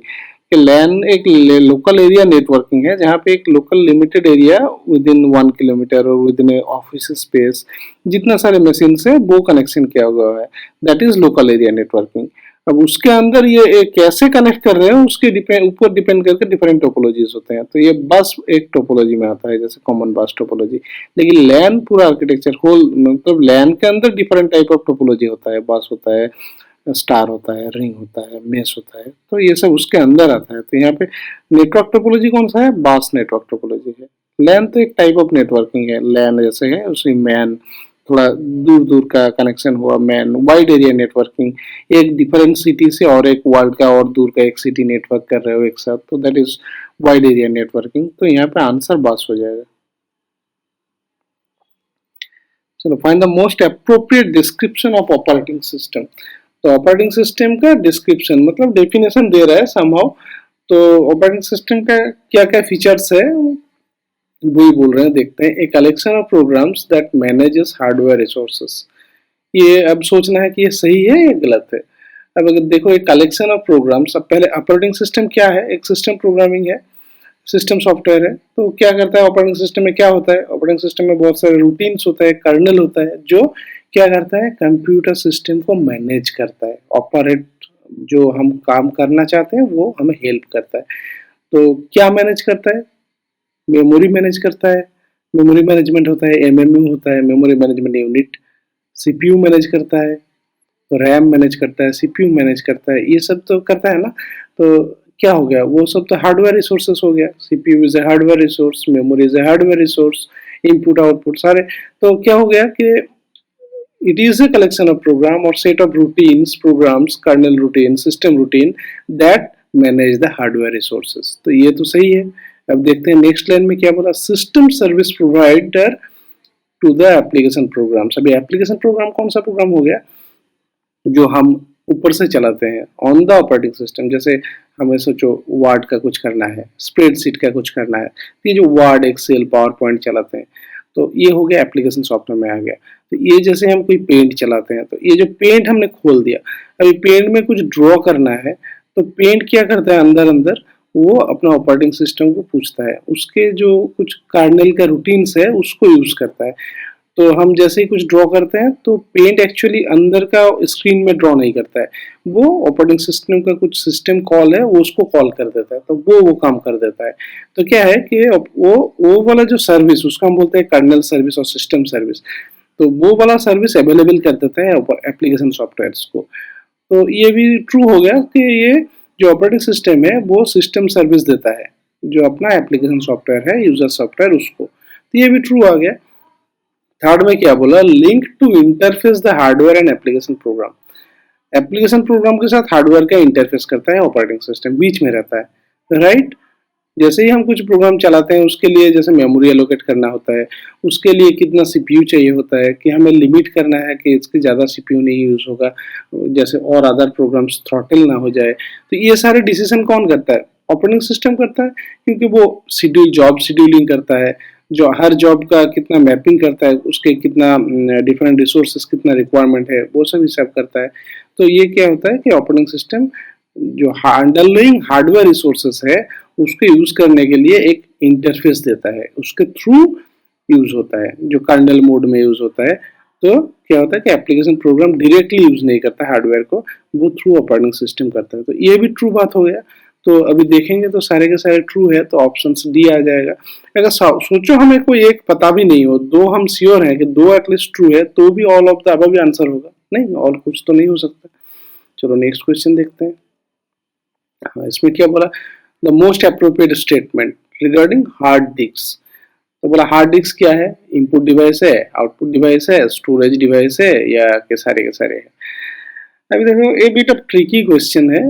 कि लैन एक लोकल एरिया नेटवर्किंग है, जहाँ पे एक local limited area with in 1 kilometre और विद इन ऑफिस स्पेस जितना सारे मशीन से वो कनेक्शन किया हुआ है, that is local area networking. अब उसके अंदर ये कैसे कनेक्ट कर रहे हैं उसके ऊपर डिपेंड करके डिफरेंट टोपोलॉजीज होते हैं। तो ये बस एक टोपोलॉजी में आता है, जैसे कॉमन बस टोपोलॉजी। लेकिन लैन पूरा आर्किटेक्चर होल, मतलब लैन के अंदर डिफरेंट टाइप ऑफ टोपोलॉजी होता है, बस होता है, स्टार होता है, रिंग होता है, मेश होता है, तो ये सब उसके अंदर आता है। तो यहाँ पे नेटवर्क टोपोलॉजी कौन सा है, बस नेटवर्क टोपोलॉजी है। लैन तो एक टाइप ऑफ नेटवर्किंग है, लैन जैसे है उसी मैन, थोड़ा दूर दूर का कनेक्शन हुआ, मैन वाइड एरिया नेटवर्किंग, एक डिफरेंट सिटी से और एक वर्ल्ड का और दूर का एक सिटी नेटवर्क कर रहे हो एक साथ, तो that is wide area networking. तो यहाँ पे आंसर बस हो जाएगा। चलो, find the most appropriate description of operating system. तो ऑपरेटिंग सिस्टम का डिस्क्रिप्शन मतलब डेफिनेशन दे रहा है समहाउ। तो ऑपरेटिंग सिस्टम का क्या क्या फीचर्स है वही बोल रहे हैं, देखते हैं। A collection of programs that manages hardware resources. ये अब सोचना है कि ये सही है या गलत है। अब अगर देखो एक कलेक्शन ऑफ प्रोग्राम्स, अब पहले ऑपरेटिंग सिस्टम क्या है, एक सिस्टम प्रोग्रामिंग है, सिस्टम सॉफ्टवेयर है। तो क्या करता है ऑपरेटिंग सिस्टम में, क्या होता है ऑपरेटिंग सिस्टम में, बहुत सारे रूटीन्स होता है, कर्नल होता है, जो क्या करता है कंप्यूटर सिस्टम को मैनेज करता है, ऑपरेट, जो हम काम करना चाहते हैं वो हमें हेल्प करता है। तो क्या मैनेज करता है, मेमोरी मैनेज करता है, मेमोरी मैनेजमेंट होता है, एमएमयू होता है, memory management unit, CPU manage करता है, तो रैम मैनेज करता है, सीपीयू मैनेज करता है, ये सब तो करता है ना। तो क्या हो गया, वो सब तो हार्डवेयर रिसोर्सेस हो गया। CPU is a hardware resource, memory is a hardware resource, input output सारे। तो क्या हो गया कि it is a collection of program or set of routines, programs, kernel routine, system routine that manage the hardware resources। तो ये तो सही है। अब देखते हैं नेक्स्ट लाइन में क्या बोला, system service provider to the application programs. अभी एप्लीकेशन प्रोग्राम कौन सा प्रोग्राम हो गया, जो हम ऊपर से चलाते हैं ऑन द ऑपरेटिंग सिस्टम। जैसे हमें सोचो वर्ड का कुछ करना है, स्प्रेडशीट का कुछ करना है, तो ये जो वर्ड, एक्सेल, पावर पॉइंट चलाते हैं, तो ये हो गया एप्लीकेशन सॉफ्टवेयर में आ गया। तो ये जैसे हम कोई पेंट चलाते हैं, तो ये जो पेंट हमने खोल दिया, अभी पेंट में कुछ ड्रॉ करना है, तो पेंट क्या करता है अंदर अंदर, वो अपना ऑपरेटिंग सिस्टम को पूछता है, उसके जो कुछ कार्नल का रूटीन्स है उसको यूज करता है। तो हम जैसे ही कुछ ड्रॉ करते हैं तो पेंट एक्चुअली अंदर का स्क्रीन में ड्रॉ नहीं करता है, वो ऑपरेटिंग सिस्टम का कुछ सिस्टम कॉल है वो उसको कॉल कर देता है, तो वो काम कर देता है। तो क्या है कि वो वाला जो सर्विस, उसको हम बोलते हैं कर्नल सर्विस और सिस्टम सर्विस। तो वो वाला सर्विस अवेलेबल कर देता है एप्लीकेशन सॉफ्टवेयर को। तो ये भी ट्रू हो गया कि ये जो ऑपरेटिंग सिस्टम है वो सिस्टम सर्विस देता है, जो अपना एप्लीकेशन सॉफ्टवेयर है, यूजर सॉफ्टवेयर, उसको। तो ये भी ट्रू आ गया। थर्ड में क्या बोला, link to interface the hardware and application program. Application program के साथ हार्डवेयर का इंटरफेस करता है ऑपरेटिंग सिस्टम, बीच में रहता है, राइट। जैसे ही हम कुछ प्रोग्राम चलाते हैं उसके लिए जैसे मेमोरी एलोकेट करना होता है, उसके लिए कितना सीपीयू चाहिए होता है, कि हमें लिमिट करना है कि इसके ज़्यादा सीपीयू नहीं यूज होगा, जैसे और अदर प्रोग्राम्स थ्रॉटल ना हो जाए। तो ये सारे डिसीजन कौन करता है, ऑपरेटिंग सिस्टम करता है, क्योंकि वो शेड्यूल, जॉब शेड्यूलिंग करता है, जो हर जॉब का कितना मैपिंग करता है, उसके कितना डिफरेंट रिसोर्सेस, कितना रिक्वायरमेंट है, वो सब हिसाब करता है। तो ये क्या होता है कि ऑपरेटिंग सिस्टम जो अंडरलाइंग हार्डवेयर रिसोर्सेस है उसको यूज करने के लिए एक इंटरफेस देता है, उसके थ्रू यूज होता है, जो कर्नल मोड में यूज होता है। तो क्या होता है कि एप्लीकेशन प्रोग्राम डायरेक्टली यूज नहीं करता हार्डवेयर को, वो थ्रू ऑपरेटिंग सिस्टम करता है। तो ये भी ट्रू बात हो गया। तो अभी देखेंगे तो सारे के सारे ट्रू है, तो ऑप्शन डी आ जाएगा। अगर सोचो हमें कोई एक पता भी नहीं हो, दो हम श्योर हैं कि दो एटलीस्ट ट्रू है, तो भी ऑल ऑफ द अबव भी आंसर होगा, नहीं और कुछ तो नहीं हो सकता। चलो नेक्स्ट क्वेश्चन देखते हैं। हाँ, इसमें क्या बोला, the most appropriate statement regarding hard disk. तो बोला हार्ड डिस्क क्या है, इनपुट डिवाइस है, आउटपुट डिवाइस है, स्टोरेज डिवाइस है, या के सारे है। अभी देखो ये बिट ऑफ ट्रिकी क्वेश्चन है।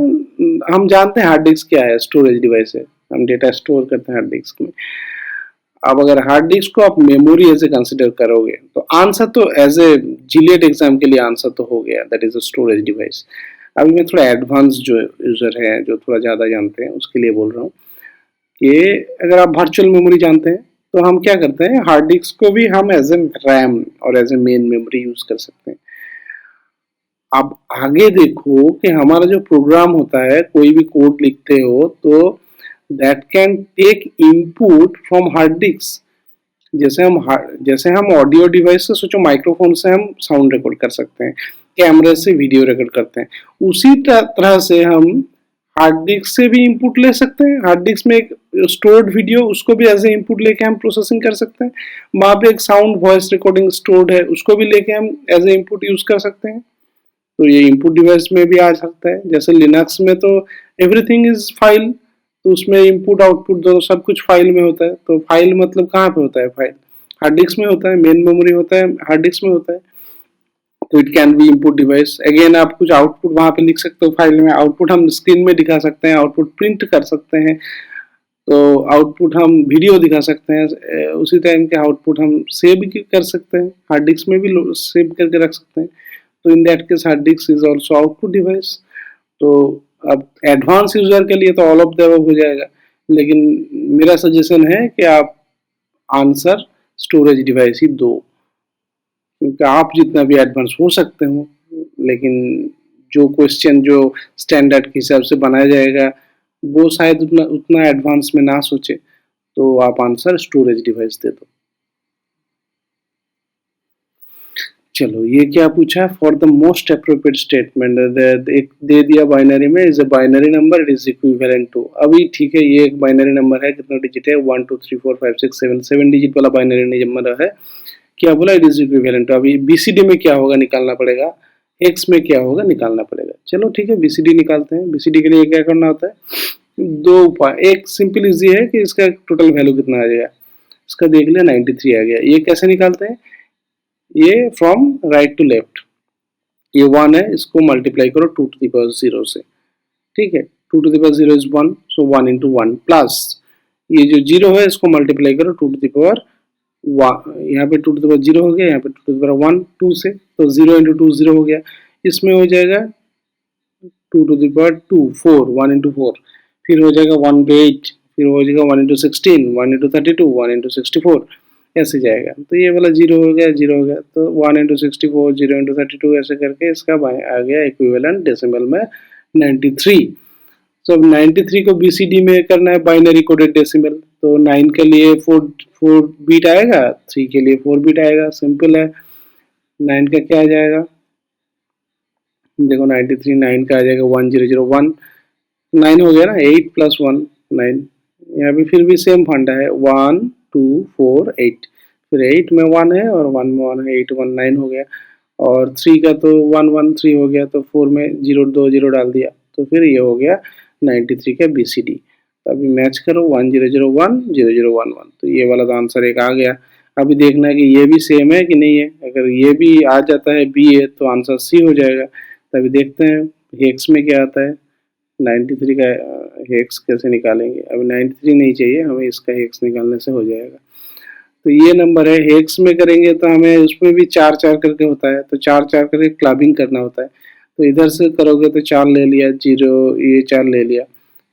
हम जानते हैं हार्ड डिस्क क्या है, स्टोरेज डिवाइस है, हम डेटा स्टोर करते हैं हार्ड डिस्क में। अब अगर हार्ड डिस्क को आप मेमोरी एज ए कंसिडर करोगे तो आंसर तो एज ए जिलेट एग्जाम के लिए आंसर तो हो गया, that is a storage device. अभी मैं थोड़ा एडवांस जो यूजर है, जो थोड़ा ज़्यादा जानते हैं, उसके लिए बोल रहा हूँ कि अगर आप वर्चुअल मेमोरी जानते हैं तो हम क्या करते हैं, हार्ड डिस्क को भी हम एज ए रैम और as a main memory use कर सकते हैं। अब आगे देखो कि हमारा जो प्रोग्राम होता है, कोई भी कोड लिखते हो तो that can take input from hard disk. जैसे हम ऑडियो डिवाइस से, सोचो माइक्रोफोन से हम साउंड रिकॉर्ड कर सकते हैं, कैमरे से वीडियो रिकॉर्ड करते हैं, उसी तरह से हम हार्ड डिस्क से भी इनपुट ले सकते हैं। हार्ड डिस्क में एक स्टोर्ड वीडियो, उसको भी एज ए इनपुट लेके हम प्रोसेसिंग कर सकते हैं। वहाँ पे एक साउंड वॉइस रिकॉर्डिंग स्टोर्ड है, उसको भी लेके हम एज ए इनपुट यूज कर सकते हैं। तो ये इनपुट डिवाइस में भी आ सकता है। जैसे लिनक्स में तो एवरीथिंग इज फाइल, तो उसमें इनपुट आउटपुट दोनों सब कुछ फाइल में होता है। तो फाइल मतलब कहाँ पे होता है फाइल, हार्ड डिस्क में होता है, मेन मेमोरी होता है हार्ड डिस्क में होता है। तो it can be input device. Again आप कुछ आउटपुट वहां पे लिख सकते हो फाइल में, आउटपुट हम स्क्रीन में दिखा सकते हैं, आउटपुट प्रिंट कर सकते हैं, तो आउटपुट हम वीडियो दिखा सकते हैं, उसी टाइम के आउटपुट हम सेव भी कर सकते हैं, हार्ड डिस्क में भी सेव करके रख सकते हैं। तो इन that case hard disk is also output device. तो अब एडवांस यूजर के लिए तो ऑल ऑफ द अबव हो जाएगा, लेकिन मेरा सजेशन है कि आप आंसर स्टोरेज डिवाइस ही दो, क्योंकि आप जितना भी एडवांस हो सकते हो, लेकिन जो क्वेश्चन जो स्टैंडर्ड के हिसाब से बनाया जाएगा वो शायद उतना उतना एडवांस में ना सोचे, तो आप आंसर स्टोरेज डिवाइस दे दो। चलो ये क्या पूछा, for the most appropriate statement दे दिया बाइनरी में, is a binary number, it is equivalent to. अभी ठीक है, ये एक बाइनरी नंबर है, कितना डिजिट है, 1 2 3 4 5 6 7 7 डिजिट वाला बाइनरी नंबर है। क्या बोला, इट इज इक्विवेलेंट टू। अभी बीसीडी में क्या होगा निकालना पड़ेगा, एक्स में क्या होगा निकालना पड़ेगा। चलो ठीक है, बीसीडी निकालते हैं। बीसीडी के लिए क्या करना होता है, दो उपाय। एक सिंपल इजी है कि इसका टोटल वैल्यू कितना आ जाएगा, इसका देख लिया 93 आ गया। ये कैसे निकालते हैं, ये फ्रॉम राइट टू लेफ्ट, ये 1 है, इसको मल्टीप्लाई करो 2 टू द पावर 0 से, ठीक है। 2 to the power 0 is 1, so 1 into 1 plus ये जो 0 है इसको मल्टीप्लाई करो 2 टू द पावर, यहाँ पे 2 टू द पावर 0 हो गया, यहाँ पे 2 टू द पावर 1 2 से, तो 0 इंटू 2 0 हो गया। इसमें हो जाएगा 2 टू द पावर 2 4, 1 इंटू 4, फिर हो जाएगा 1 इंटू 8, फिर हो जाएगा 1 इंटू 16, 1 इंटू 32, 1 इंटू 64, ऐसे जाएगा। तो ये वाला 0 हो गया, 0 हो गया, तो 1 इंटू 64, 0 इंटू 32 ऐसे करके इसका आ गया इक्विवेलेंट डेसिमल में 93। तो अब 93 को बीसीडी में करना है, बाइनरी कोडेड डेसिमल, तो 9 के लिए 4 बीट आएगा, 3 के लिए 4 बीट आएगा, सिंपल है। 9 का क्या आ जाएगा, देखो 93 9 का आ जाएगा 1001, 9 हो गया ना, 8 प्लस 1 9, यहाँ पे फिर भी सेम फंडा है, 1 2 4 8, फिर 8 में 1 है और 1 में 1 है, 8 1 9 हो गया, और 3 का तो 1 1 3 हो गया, तो 4 में 0 2 0 डाल दिया, तो फिर ये हो गया 93 का बीसीडी। तो अभी मैच करो 1 0 0 1 0 0 1 1, तो ये वाला तो आंसर एक आ गया। अभी देखना है कि ये भी सेम है कि नहीं है, अगर ये भी आ जाता है बी है तो आंसर सी हो जाएगा। तो अभी देखते हैं हेक्स में क्या आता है, 93 का हेक्स कैसे निकालेंगे। अभी 93 नहीं चाहिए हमें, इसका हेक्स निकालने से हो जाएगा। तो ये नंबर है, हेक्स में करेंगे तो हमें उसमें भी 4 4 करके होता है, तो 4 4 करके क्लबिंग करना होता है। तो इधर से करोगे तो 4 ले लिया, 0 ये 4 ले लिया,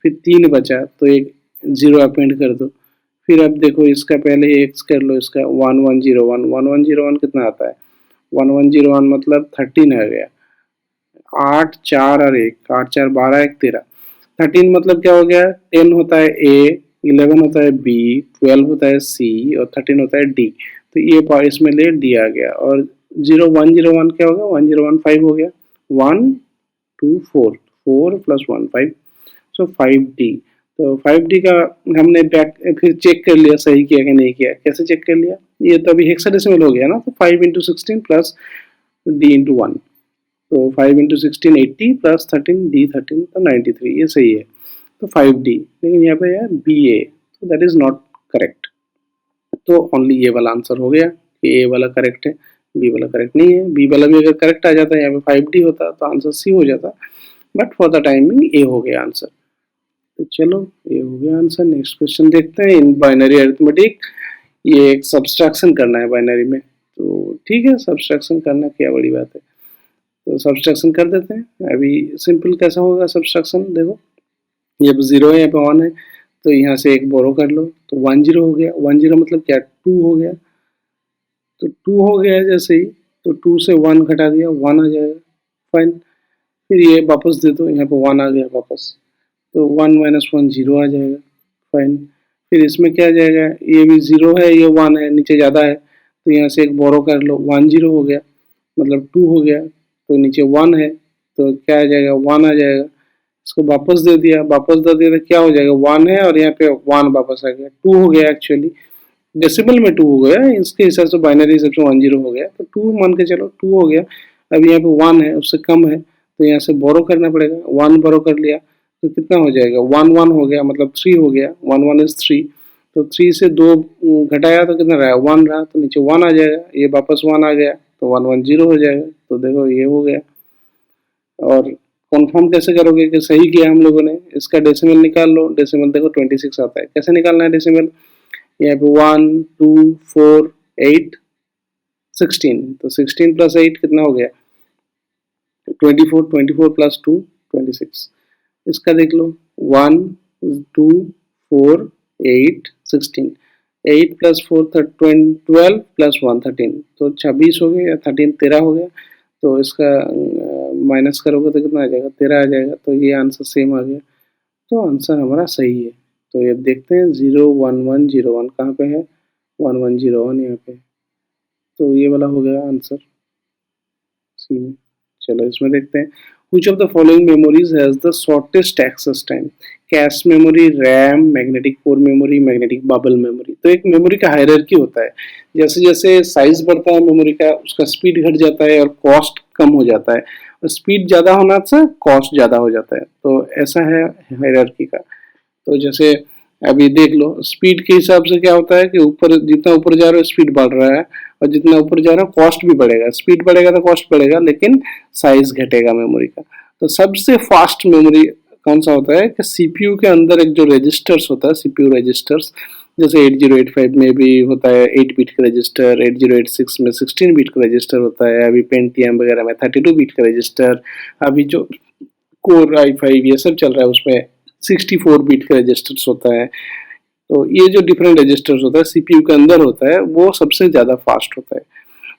फिर 3 बचा तो एक 0 अपेंड कर दो। फिर अब देखो इसका पहले हेक्स कर लो, इसका 1101 1101 कितना आता है, 1101 मतलब 13 आ गया, 8 4 और 1, 8 4 12 1 13, 13 मतलब क्या हो गया, 10 होता है ए, 11 होता है बी, 12 होता है सी और 13 होता है डी। तो ये पार्ट इसमें ले डी आ गया, और 0101 क्या होगा, 1015 हो गया, 1 2 4 4 प्लस 1 5, सो 5D। तो 5D का हमने बैक फिर चेक कर लिया सही किया कि नहीं किया, कैसे चेक कर लिया, ये तो अभी हेक्साडेसिमल हो गया ना, तो 5 इंटू 16 प्लस डी इंटू 1, तो 5 इंटू 16 80 प्लस 13 डी 13, तो 93, ये सही है। तो 5D, लेकिन यहाँ पे है BA, तो दैट इज नॉट करेक्ट। तो ओनली ये वाला आंसर हो गया कि ए वाला करेक्ट है, बी वाला करेक्ट नहीं है। बी वाला भी अगर करेक्ट आ जाता है, यहाँ पे 5D होता तो आंसर सी हो जाता, बट फॉर द टाइमिंग ए हो गया आंसर। तो चलो ये हो गया आंसर। नेक्स्ट क्वेश्चन देखते हैं। इन बाइनरी अरिथमेटिक ये एक सब्सट्रैक्शन करना है बाइनरी में, तो ठीक है सब्सट्रैक्शन करना क्या बड़ी बात है, तो सब्सट्रैक्शन कर देते हैं। अभी सिंपल कैसा होगा सब्सट्रैक्शन, देखो ये 0 है, यहाँ पे 1 है, तो यहाँ से एक बोरो कर लो, तो 1 0 हो गया। 1 0 मतलब क्या, 2 हो गया, तो 2 हो गया जैसे ही, तो 2 से 1 घटा दिया, 1 आ जाएगा, फाइन। फिर ये वापस दे दो, यहाँ पे 1 आ गया वापस, तो 1 माइनस 1 0 आ जाएगा, फाइन। फिर इसमें क्या आ जाएगा, ये भी 0 है, ये 1 है, नीचे ज़्यादा है, तो यहाँ से एक बोरो कर लो, 1 0 हो गया, मतलब 2 हो गया, तो नीचे 1 है, तो क्या आ जाएगा, 1 आ जाएगा। इसको वापस दे दिया, वापस दे दिया तो क्या हो जाएगा, 1 है और यहाँ पे 1 वापस आ गया, 2 हो गया। एक्चुअली डेसिमल में 2 हो गया, इसके हिसाब से बाइनरी हिसाब से 1 0 हो गया, तो 2 मान के चलो 2 हो गया। अब यहाँ पे 1 है, उससे कम है, तो यहाँ से बोरो करना पड़ेगा, 1 बोरो कर लिया, तो कितना हो जाएगा, 1 1 हो गया, मतलब 3 हो गया, 1 1 इज 3, तो 3 से 2 घटाया तो कितना रहा, 1 रहा, तो नीचे 1 आ जाएगा, ये वापस 1 आ गया तो 1 1 0 हो जाएगा। तो देखो ये हो गया। और कन्फर्म कैसे करोगे कि सही किया हम लोगों ने, इसका डेसिमल निकाल लो। डेसिमल देखो 26 आता है। कैसे निकालना है डेसिमल, यहाँ पे 1 2 4 8 16, तो 16 प्लस 8 कितना हो गया 24, 24 प्लस 2 26। इसका देख लो 1 2 4 8 16, 8 प्लस 4 12 प्लस 1 13, तो 26 हो गया या 13 13 हो गया। तो इसका माइनस करोगे तो कितना आ जाएगा 13 आ जाएगा। तो ये आंसर सेम आ गया, तो आंसर हमारा सही है। तो ये देखते हैं 0 1 1 0 1 कहाँ पे है, 1 1 0 1 यहाँ पे, तो ये वाला हो गया आंसर सी में। चलो इसमें देखते हैं, which of the following memories has the shortest access time, cache memory, RAM, magnetic core memory, magnetic bubble memory. तो एक मेमोरी का हायरार्की होता है, जैसे जैसे साइज बढ़ता है मेमोरी का उसका स्पीड घट जाता है और कॉस्ट कम हो जाता है, और स्पीड ज़्यादा होना से कॉस्ट ज़्यादा हो जाता है। तो ऐसा है हायरार्की का। तो जैसे अभी देख लो स्पीड के हिसाब से क्या होता है कि ऊपर जितना ऊपर जा रहे हो स्पीड बढ़ रहा है, और जितना ऊपर जा रहा है कॉस्ट भी बढ़ेगा। स्पीड बढ़ेगा तो कॉस्ट बढ़ेगा, लेकिन साइज घटेगा मेमोरी का। तो सबसे फास्ट मेमोरी कौन सा होता है कि सीपीयू के अंदर एक जो रजिस्टर्स होता है, सीपीयू रजिस्टर्स, जैसे 8085 में भी होता है 8 बीट का रजिस्टर, 8086 में 16 बीट का रजिस्टर होता है, अभी पेंटियम वगैरह में 32 बीट का रजिस्टर, अभी जो कोर i5 ये सब चल रहा है उसमें 64 बीट का रजिस्टर्स होता है। तो ये जो डिफरेंट रजिस्टर्स होता है सीपीयू के अंदर होता है, वो सबसे ज़्यादा फास्ट होता है।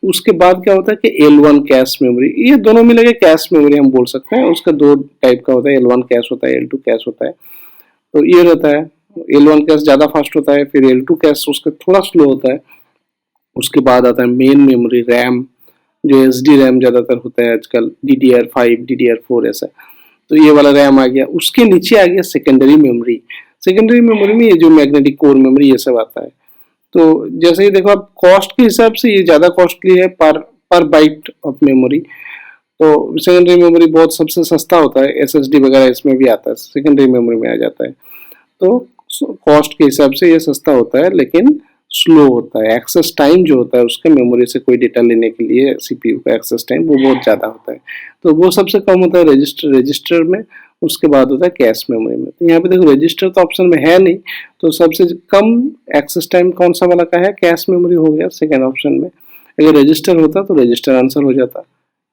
उसके बाद क्या होता है कि L1 कैश मेमोरी, ये दोनों मिले के कैश मेमोरी हम बोल सकते हैं। उसका दो टाइप का होता है, L1 कैश होता है, L2 कैश होता है। तो ये रहता है, L1 कैश ज़्यादा फास्ट होता है, फिर L2 कैश उसका थोड़ा स्लो होता है। उसके बाद आता है मेन मेमोरी रैम, जो SD रैम ज़्यादातर होता है आजकल, DDR5 DDR4 ऐसा। तो ये वाला रैम आ गया। उसके नीचे आ गया सेकेंडरी मेमोरी। सेकेंडरी मेमोरी में ये जो मैग्नेटिक कोर मेमोरी ये सब आता है। तो जैसे ही देखो आप कॉस्ट के हिसाब से ये ज़्यादा कॉस्टली है पर बाइट ऑफ मेमोरी। तो सेकेंडरी मेमोरी बहुत सबसे सस्ता होता है, SSD वगैरह इसमें भी आता है, सेकेंडरी मेमोरी में आ जाता है। तो कॉस्ट के हिसाब से ये सस्ता होता है, लेकिन स्लो होता है। एक्सेस टाइम जो होता है उसके मेमोरी से कोई डेटा लेने के लिए सीपीयू का एक्सेस टाइम वो बहुत ज़्यादा होता है। तो वो सबसे कम होता है रजिस्टर में। उसके बाद होता है कैश मेमोरी में। तो यहाँ पे देखो रजिस्टर तो ऑप्शन में है नहीं, तो सबसे कम एक्सेस टाइम कौन सा वाला का है, कैश मेमोरी हो गया सेकेंड ऑप्शन में। अगर रजिस्टर होता तो रजिस्टर आंसर हो जाता,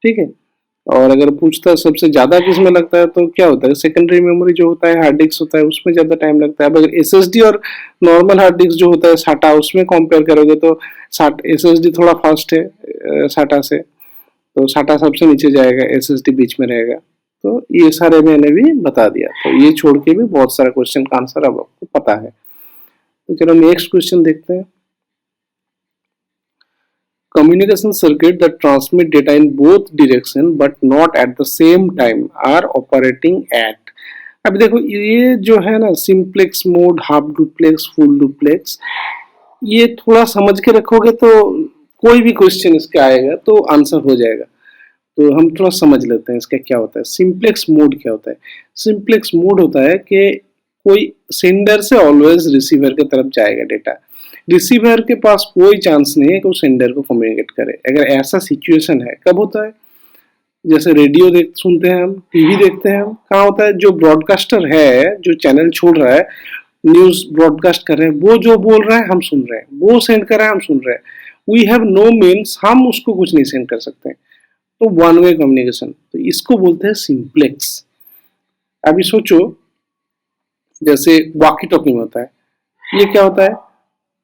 ठीक है। और अगर पूछता सबसे ज्यादा किसमें लगता है तो क्या होता है, सेकेंडरी मेमोरी जो होता है हार्ड डिस्क होता है उसमें ज्यादा टाइम लगता है। अब अगर SSD और नॉर्मल हार्ड डिस्क जो होता है साटा उसमें कंपेयर करोगे तो SSD थोड़ा फास्ट है साटा से, तो साटा सबसे नीचे जाएगा, SSD बीच में रहेगा। तो ये सारे मैंने भी बता दिया। तो ये छोड़ के भी बहुत सारा क्वेश्चन का आंसर अब आपको पता है। तो चलो नेक्स्ट क्वेश्चन देखते हैं। Communication circuit that transmit data in both direction but not at the same time are operating at। अब देखो ये जो है ना simplex mode, half duplex, full duplex, ये थोड़ा समझ के रखोगे तो कोई भी क्वेश्चन इसका आएगा तो आंसर हो जाएगा। तो हम थोड़ा समझ लेते हैं इसका क्या होता है। सिंप्लेक्स मोड क्या होता है, सिंप्लेक्स मोड होता है कि कोई सेंडर से ऑलवेज रिसीवर की तरफ जाएगा डेटा, रिसीवर के पास कोई चांस नहीं है कि वो सेंडर को कम्युनिकेट करे। अगर ऐसा सिचुएशन है कब होता है, जैसे रेडियो सुनते हैं हम, टीवी देखते हैं हम, कहाँ होता है जो ब्रॉडकास्टर है जो चैनल छोड़ रहा है, न्यूज ब्रॉडकास्ट कर रहे हैं, वो जो बोल रहा है हम सुन रहे हैं, वो सेंड कर रहा है हम सुन रहे हैं। वी हैव नो मीन्स, हम उसको कुछ नहीं सेंड कर सकते हैं। तो वन वे कम्युनिकेशन, तो इसको बोलते हैं सिंप्लेक्स। अभी सोचो जैसे वॉकी टॉकी में होता है, ये क्या होता है,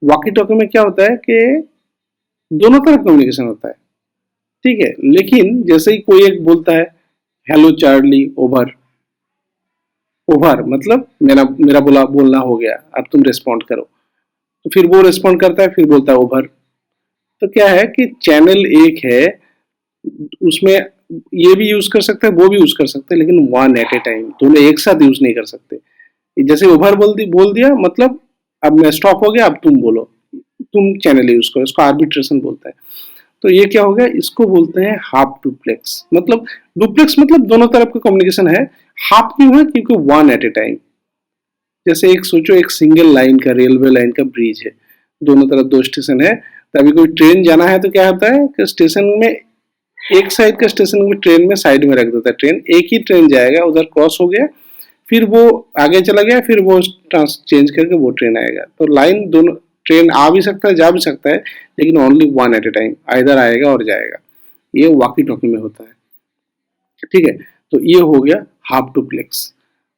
वॉकी टॉकी में क्या होता है कि दोनों तरफ कम्युनिकेशन होता है, ठीक है। लेकिन जैसे ही कोई एक बोलता है हेलो चार्ली ओवर, ओवर मतलब मेरा मेरा बोलना हो गया, अब तुम रिस्पॉन्ड करो, तो फिर वो रिस्पॉन्ड करता है, फिर बोलता है ओवर। तो क्या है कि चैनल एक है, उसमें ये भी यूज कर सकते हैं वो भी यूज कर सकते हैं, लेकिन वन एट ए टाइम, दोनों एक साथ यूज नहीं कर सकते। जैसे ओवर बोल दिया मतलब अब मैं स्टॉप हो गया, अब तुम बोलो, तुम चैनल यूज करो, इसको आर्बिट्रेशन बोलता है। तो ये क्या हो गया, इसको बोलते हैं हाफ डुप्लेक्स। मतलब डुप्लेक्स मतलब दोनों तरफ का कम्युनिकेशन है, हाफ क्यों है क्योंकि वन एट ए टाइम। जैसे एक सोचो, एक सिंगल लाइन का, रेलवे लाइन का ब्रिज है, दोनों तरफ दो स्टेशन है, तभी कोई ट्रेन जाना है तो क्या होता है कि स्टेशन में एक साइड का स्टेशन को ट्रेन में साइड में रख देता है, ट्रेन एक ही ट्रेन जाएगा, उधर क्रॉस हो गया, फिर वो आगे चला गया, फिर वो चेंज करके वो ट्रेन आएगा। तो लाइन दोनों, ट्रेन आ भी सकता है, जा भी सकता है, लेकिन only one at a time, either आएगा और जाएगा। ये वॉकी टॉकी में होता है, ठीक है। तो ये हो गया हाफ डुप्लेक्स।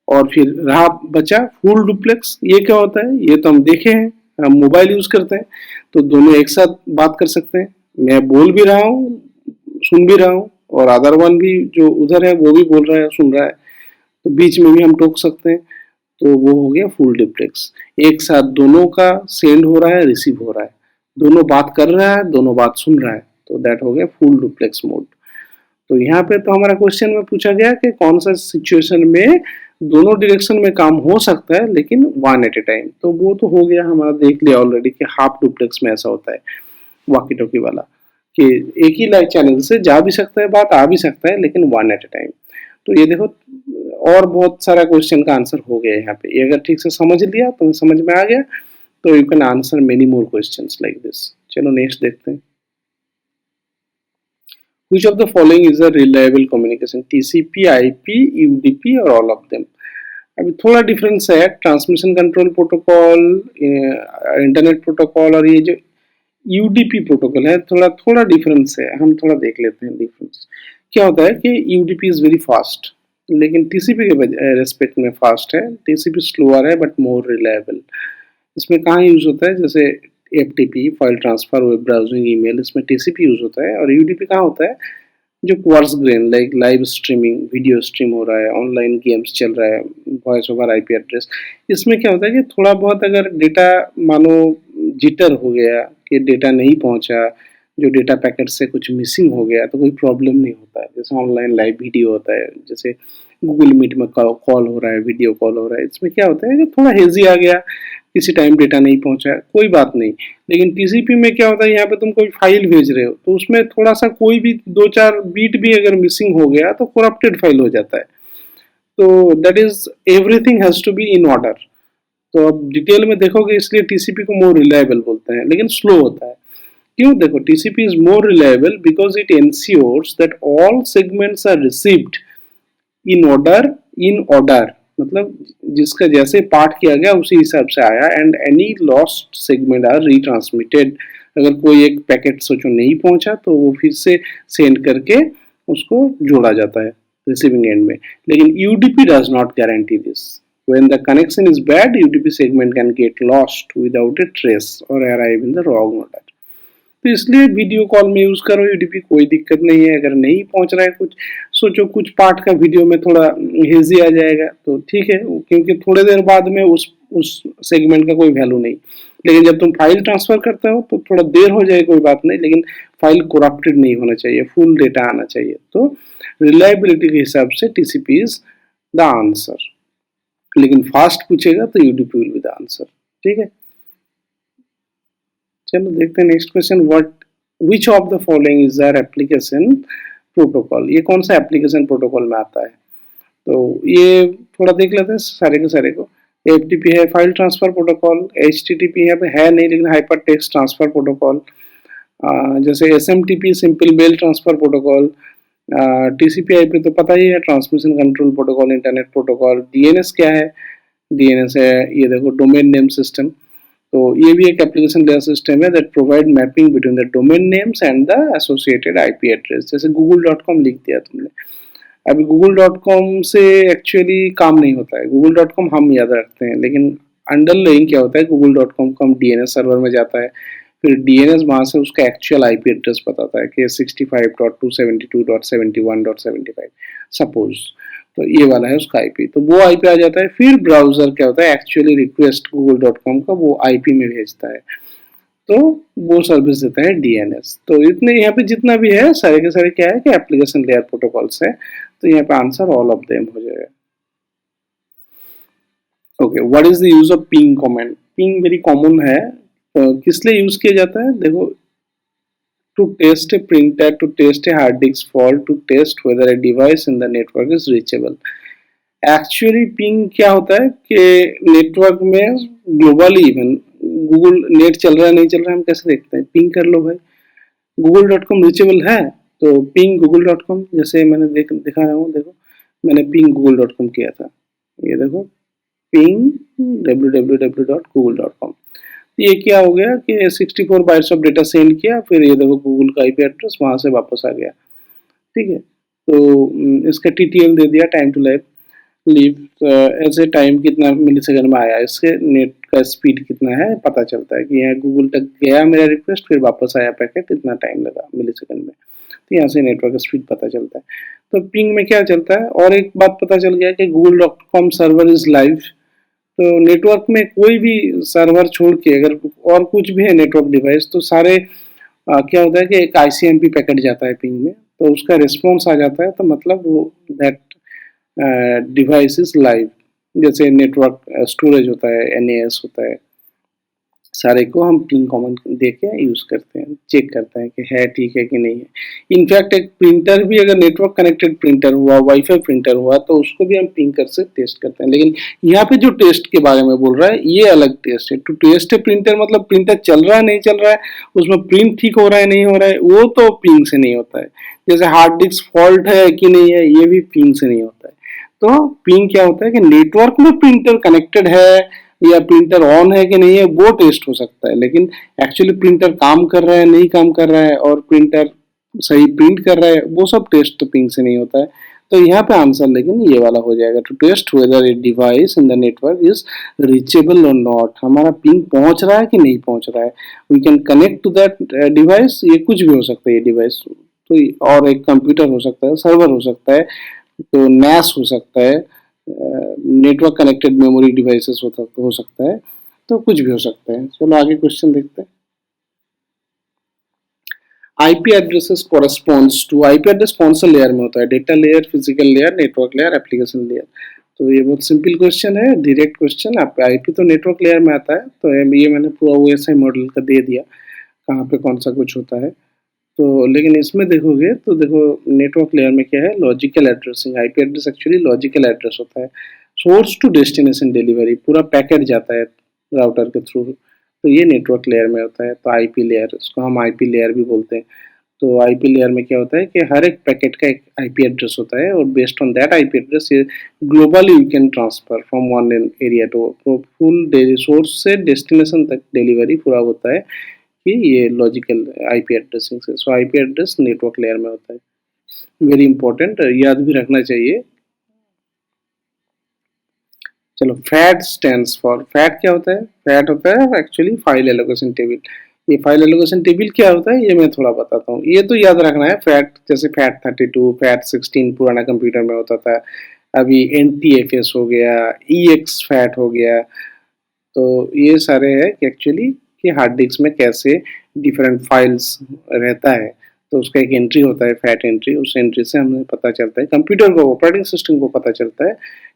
और फिर रहा बचा फुल डुप्लेक्स। ये क्या होता है, ये तो हम देखे हैं, हम मोबाइल यूज करते हैं, तो दोनों एक साथ बात कर सकते हैं, मैं बोल भी रहा हूँ, सुन भी रहा हूँ, और अदर वन भी जो उधर है वो भी बोल रहा है, सुन रहा है, तो बीच में भी हम टोक सकते हैं। तो वो हो गया फुल डुप्लेक्स। एक साथ दोनों का सेंड हो रहा है, रिसीव हो रहा है, दोनों बात कर रहा है, दोनों बात सुन रहा है, तो दैट हो गया फुल डुप्लेक्स मोड। तो यहाँ पे तो हमारा क्वेश्चन में पूछा गया कि कौन सा सिचुएशन में दोनों डायरेक्शन में काम हो सकता है लेकिन वन एट ए टाइम। तो वो तो हो गया हमारा, देख लिया ऑलरेडी कि हाफ डुप्लेक्स में ऐसा होता है वॉकी टॉकी वाला, कि एक ही लाइट चैनल से जा भी सकता है, बात आ भी सकता है, लेकिन वन एट ए टाइम। तो ये देखो, और बहुत सारा क्वेश्चन का आंसर हो गया यहाँ पे। ये अगर ठीक से समझ लिया, तो समझ में आ गया, तो you can answer many more questions like this. चलो नेक्स्ट देखते हैं। Which of the following is a reliable communication? TCP, IP, UDP और all of them? अभी थोड़ा डिफरेंस है, transmission control protocol, internet protocol और ये जो यूडीपी प्रोटोकॉल है, थोड़ा थोड़ा डिफरेंस है। हम थोड़ा देख लेते हैं डिफरेंस। क्या होता है कि यूडीपी इज वेरी फास्ट, लेकिन टीसीपी के रेस्पेक्ट में फास्ट है। टीसीपी स्लोअर है बट मोर रिलायबल। इसमें कहाँ यूज होता है, जैसे FTP, file transfer, web browsing, email, इसमें टीसीपी यूज होता है। और यूडीपी कहाँ होता है, जो quartz grain, like live streaming, video stream हो रहा है, ऑनलाइन गेम्स चल रहा है, वॉइस ओवर आईपी एड्रेस। इसमें क्या होता है कि थोड़ा बहुत अगर डेटा मानो जिटर हो गया कि डेटा नहीं पहुंचा, जो डेटा पैकेट से कुछ मिसिंग हो गया, तो कोई प्रॉब्लम नहीं होता है। जैसे ऑनलाइन लाइव वीडियो होता है, जैसे गूगल मीट में कॉल हो रहा है, वीडियो कॉल हो रहा है, इसमें क्या होता है कि थोड़ा हेजी आ गया, किसी टाइम डेटा नहीं पहुंचा, कोई बात नहीं। लेकिन टीसीपी में क्या होता है, यहाँ पे तुम कोई फाइल भेज रहे हो, तो उसमें थोड़ा सा कोई भी 2-4 बीट भी अगर मिसिंग हो गया तो करप्टेड फाइल हो जाता है। तो that is, everything has to be in order. तो अब डिटेल में देखोगे, इसलिए टीसीपी को मोर रिलायबल बोलते हैं, लेकिन स्लो होता है। क्यों? देखो, TCP is more reliable because it ensures that all segments are received in order, मतलब जिसका जैसे पार्ट किया गया उसी हिसाब से आया, and any lost segment are retransmitted. अगर कोई एक पैकेट सोचो नहीं पहुंचा, तो वो फिर से सेंड करके उसको जोड़ा जाता है रिसीविंग एंड में। लेकिन UDP does not guarantee this. When the connection is bad, UDP segment can get lost without a trace or arrive in the wrong order. तो इसलिए वीडियो कॉल में यूज करो यूडीपी, कोई दिक्कत नहीं है। अगर नहीं पहुंच रहा है कुछ, सोचो कुछ पार्ट का वीडियो में थोड़ा हेजी आ जाएगा, तो ठीक है, क्योंकि थोड़ी देर बाद में उस सेगमेंट का कोई वैल्यू नहीं। लेकिन जब तुम फाइल ट्रांसफर करते हो तो थोड़ा देर हो जाए, कोई बात नहीं, लेकिन फाइल करप्टेड नहीं होना चाहिए, फुल डेटा आना चाहिए। तो रिलायबिलिटी के हिसाब से टीसीपी इज द आंसर। लेकिन फास्ट पूछेगा तो UDP will be the answer, ठीक है। चलो देखते हैं next question. What which of the following is our application protocol? ये कौन सा एप्लीकेशन प्रोटोकॉल में आता है? तो ये थोड़ा देख लेते हैं सारे के सारे को। एफटीपी है, फाइल ट्रांसफर प्रोटोकॉल। एचटीटीपी यहाँ पे है नहीं, लेकिन हाइपर टेक्स्ट ट्रांसफर प्रोटोकॉल। जैसे SMTP, simple mail transfer protocol. TCP IP तो पता ही है, transmission control protocol, internet protocol. DNS क्या है? डीएनएस है, ये देखो, डोमेन नेम सिस्टम। तो ये भी एक एप्लीकेशन लेयर सिस्टम है that provide mapping between the domain names and the associated IP address. जैसे google.com लिख दिया तुमने, अभी google.com से एक्चुअली काम नहीं होता है। google.com हम याद रखते हैं, लेकिन अंडरलाइंग क्या होता है, google.com को हम डीएनएस सर्वर में जाता है, फिर डीएनएस वहां से उसका एक्चुअल आईपी एड्रेस बताता है कि 65.272.71.75 सपोज। तो ये वाला है उसका आईपी, तो वो आईपी आ जाता है। फिर ब्राउजर क्या होता है, एक्चुअली रिक्वेस्ट google.com का वो आईपी में भेजता है, तो वो सर्विस देता है डीएनएस। तो इतने यहाँ पे जितना भी है सारे के सारे क्या है कि एप्लीकेशन लेयर प्रोटोकॉल्स है। तो यहाँ पे आंसर ऑल ऑफ देम हो जाएगा। Okay, what is the use of ping comment? Ping very common है। तो किस लिए यूज किया जाता है? देखो, to test a printer, to test a hard disk fault, to test whether a device in the network is reachable. Actually ping क्या होता है कि नेटवर्क में ग्लोबली इवन गूगल नेट चल रहा है नहीं चल रहा है हम कैसे देखते हैं, पिंग कर लो भाई, google.com रिचेबल है तो पिंग google.com, जैसे मैंने दिखा रहा हूँ, देखो मैंने पिंग google.com किया था, ये देखो पिंग www.google.com। ये क्या हो गया कि 64 बाइट्स ऑफ डेटा सेंड किया, फिर ये देखो गूगल का आईपी एड्रेस वहां से वापस आ गया, ठीक है। तो इसका टीटीएल दे दिया, टाइम टू लीव ऐसे टाइम कितना मिली सेकंड में आया, इससे नेट का स्पीड कितना है पता चलता है कि यहाँ गूगल तक गया मेरा रिक्वेस्ट, फिर वापस आया पैकेट, इतना टाइम लगा मिली सेकंड में, तो यहाँ से नेटवर्क स्पीड पता चलता है। तो पिंग में क्या चलता है, और एक बात पता चल गया कि google.com सर्वर इज लाइव। तो नेटवर्क में कोई भी सर्वर छोड़ के अगर और कुछ भी है नेटवर्क डिवाइस, तो सारे क्या होता है कि एक आईसीएमपी पैकेट जाता है पिंग में, तो उसका रिस्पॉन्स आ जाता है, तो मतलब वो दैट डिवाइस इज लाइव। जैसे नेटवर्क स्टोरेज होता है, एनएएस होता है, सारे को हम पिंग कॉमन दे के यूज करते हैं, चेक करते हैं कि है ठीक है कि नहीं है। इनफैक्ट एक प्रिंटर भी अगर नेटवर्क कनेक्टेड प्रिंटर हुआ, वाईफाई प्रिंटर हुआ, तो उसको भी हम पिंग कर से टेस्ट करते हैं। लेकिन यहाँ पे जो टेस्ट के बारे में बोल रहा है ये अलग टेस्ट है। टू टेस्ट है प्रिंटर मतलब प्रिंटर चल रहा है नहीं चल रहा है, उसमें प्रिंट ठीक हो रहा है नहीं हो रहा है, वो तो पिंग से नहीं होता है। जैसे हार्ड डिस्क फॉल्ट है कि नहीं है, ये भी पिंग से नहीं होता है। तो पिंग क्या होता है कि नेटवर्क में प्रिंटर कनेक्टेड है या प्रिंटर ऑन है कि नहीं है, वो टेस्ट हो सकता है। लेकिन एक्चुअली प्रिंटर काम कर रहा है नहीं काम कर रहा है और प्रिंटर सही प्रिंट कर रहा है, वो सब टेस्ट तो पिंग से नहीं होता है। तो यहाँ पे आंसर लेकिन ये वाला हो जाएगा, to test whether a device in the network is reachable और नॉट, हमारा पिंग पहुंच रहा है कि नहीं पहुंच रहा है, we can connect to that device. ये कुछ भी हो सकता है ये डिवाइस, तो और एक कंप्यूटर हो सकता है, सर्वर हो सकता है, तो नैस हो सकता है, नेटवर्क कनेक्टेड मेमोरी डिवाइसेस हो सकता है, तो कुछ भी हो सकता है। चलो आगे क्वेश्चन देखते हैं। IP addresses corresponds to, IP address कौन सा लेयर में होता है, data layer, physical layer, network layer, application layer. तो ये बहुत सिंपल क्वेश्चन है, डायरेक्ट क्वेश्चन। आप आईपी तो नेटवर्क लेयर में आता है, तो ये मैंने पूरा ओएसआई मॉडल का दे दिया कहाँ पे कौन सा कुछ होता है। तो लेकिन इसमें देखोगे तो देखो नेटवर्क लेयर में क्या है, logical addressing. IP address actually logical address होता है, सोर्स टू डेस्टिनेशन डिलीवरी, पूरा पैकेट जाता है राउटर के थ्रू, तो ये नेटवर्क लेयर में होता है। तो आईपी लेयर, इसको हम आईपी लेयर भी बोलते हैं। तो आईपी लेयर में क्या होता है कि हर एक पैकेट का एक आईपी एड्रेस होता है, और based on that IP address ये globally you can transfer from one area to, full source से डेस्टिनेशन तक डिलीवरी पूरा होता है कि ये लॉजिकल आईपी एड्रेसिंग से। So IP address network layer में होता है, वेरी इंपॉर्टेंट, याद भी रखना चाहिए। चलो फैट स्टैंड्स फॉर, फैट क्या होता है, फैट होता है एक्चुअली फाइल एलोकेशन टेबल। ये फाइल एलोकेशन टेबल क्या होता है ये मैं थोड़ा बताता हूँ, ये तो याद रखना है। फैट जैसे फैट 32, फैट 16 पुराना कंप्यूटर में होता था, अभी NTFS हो गया, EX फैट हो गया। तो ये सारे है कि एक्चुअली कि हार्ड डिस्क में कैसे डिफरेंट फाइल्स रहता है, तो उसका एक एंट्री होता है फैट एंट्री, उस एंट्री से हमें पता चलता है, कंप्यूटर को, ऑपरेटिंग सिस्टम को पता चलता है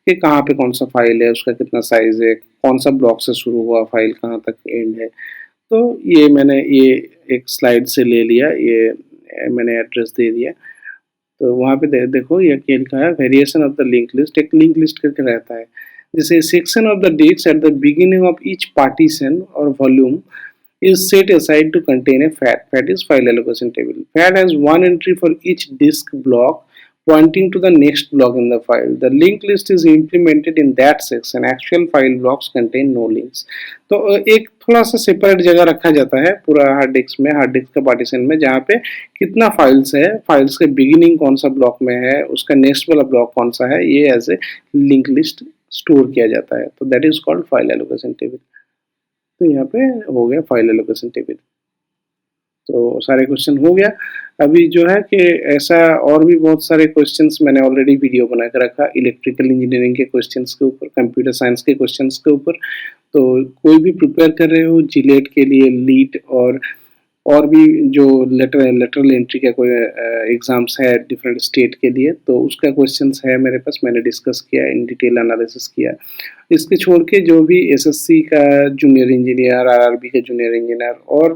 कि कहाँ पे कौन सा फाइल है, उसका कितना साइज है, कौन सा ब्लॉक से शुरू हुआ फाइल कहाँ तक एंड है। तो ये मैंने ये एक स्लाइड से ले लिया, ये मैंने एड्रेस दे दिया। तो वहाँ पे देखो ये क्या लिखा है, variation of the link list, एक लिंक लिस्ट करके रहता है। जैसे section of the disk at the beginning of each partition और volume is set aside to contain a FAT. FAT is file allocation table. FAT has one entry for each disk block pointing to the next block in the file. The link list is implemented in that section. Actual file blocks contain no links. तो एक थोड़ा सा separate जगह रखा जाता है पूरा hard disk में, हार्ड डिस्क का पार्टीशन में, जहाँ पे कितना फाइल्स है, फाइल्स के बिगिनिंग कौन सा ब्लॉक में है, उसका नेक्स्ट वाला ब्लॉक कौन सा है, ये as a link list store किया जाता है। तो that is called file allocation table. तो यहाँ पे हो गया फाइल एलोकेशन टेबल। तो सारे क्वेश्चन हो गया। अभी जो है कि ऐसा और भी बहुत सारे क्वेश्चंस मैंने ऑलरेडी वीडियो बना कर रखा, इलेक्ट्रिकल इंजीनियरिंग के क्वेश्चंस के ऊपर, कंप्यूटर साइंस के क्वेश्चंस के ऊपर। तो कोई भी प्रिपेयर कर रहे हो जिलेट के लिए, लीट और भी जो लेटरल एंट्री का कोई एग्जाम्स है डिफरेंट स्टेट के लिए, तो उसका क्वेश्चंस है मेरे पास, मैंने डिस्कस किया, इन डिटेल एनालिसिस किया। इसके छोड़ के जो भी एसएससी का जूनियर इंजीनियर, आरआरबी का जूनियर इंजीनियर, और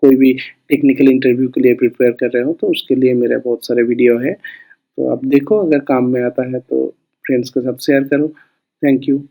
कोई भी टेक्निकल इंटरव्यू के लिए प्रिपेयर कर रहे हो, तो उसके लिए मेरे बहुत सारे वीडियो है, तो आप देखो, अगर काम में आता है तो फ्रेंड्स के साथ शेयर करो। Thank you.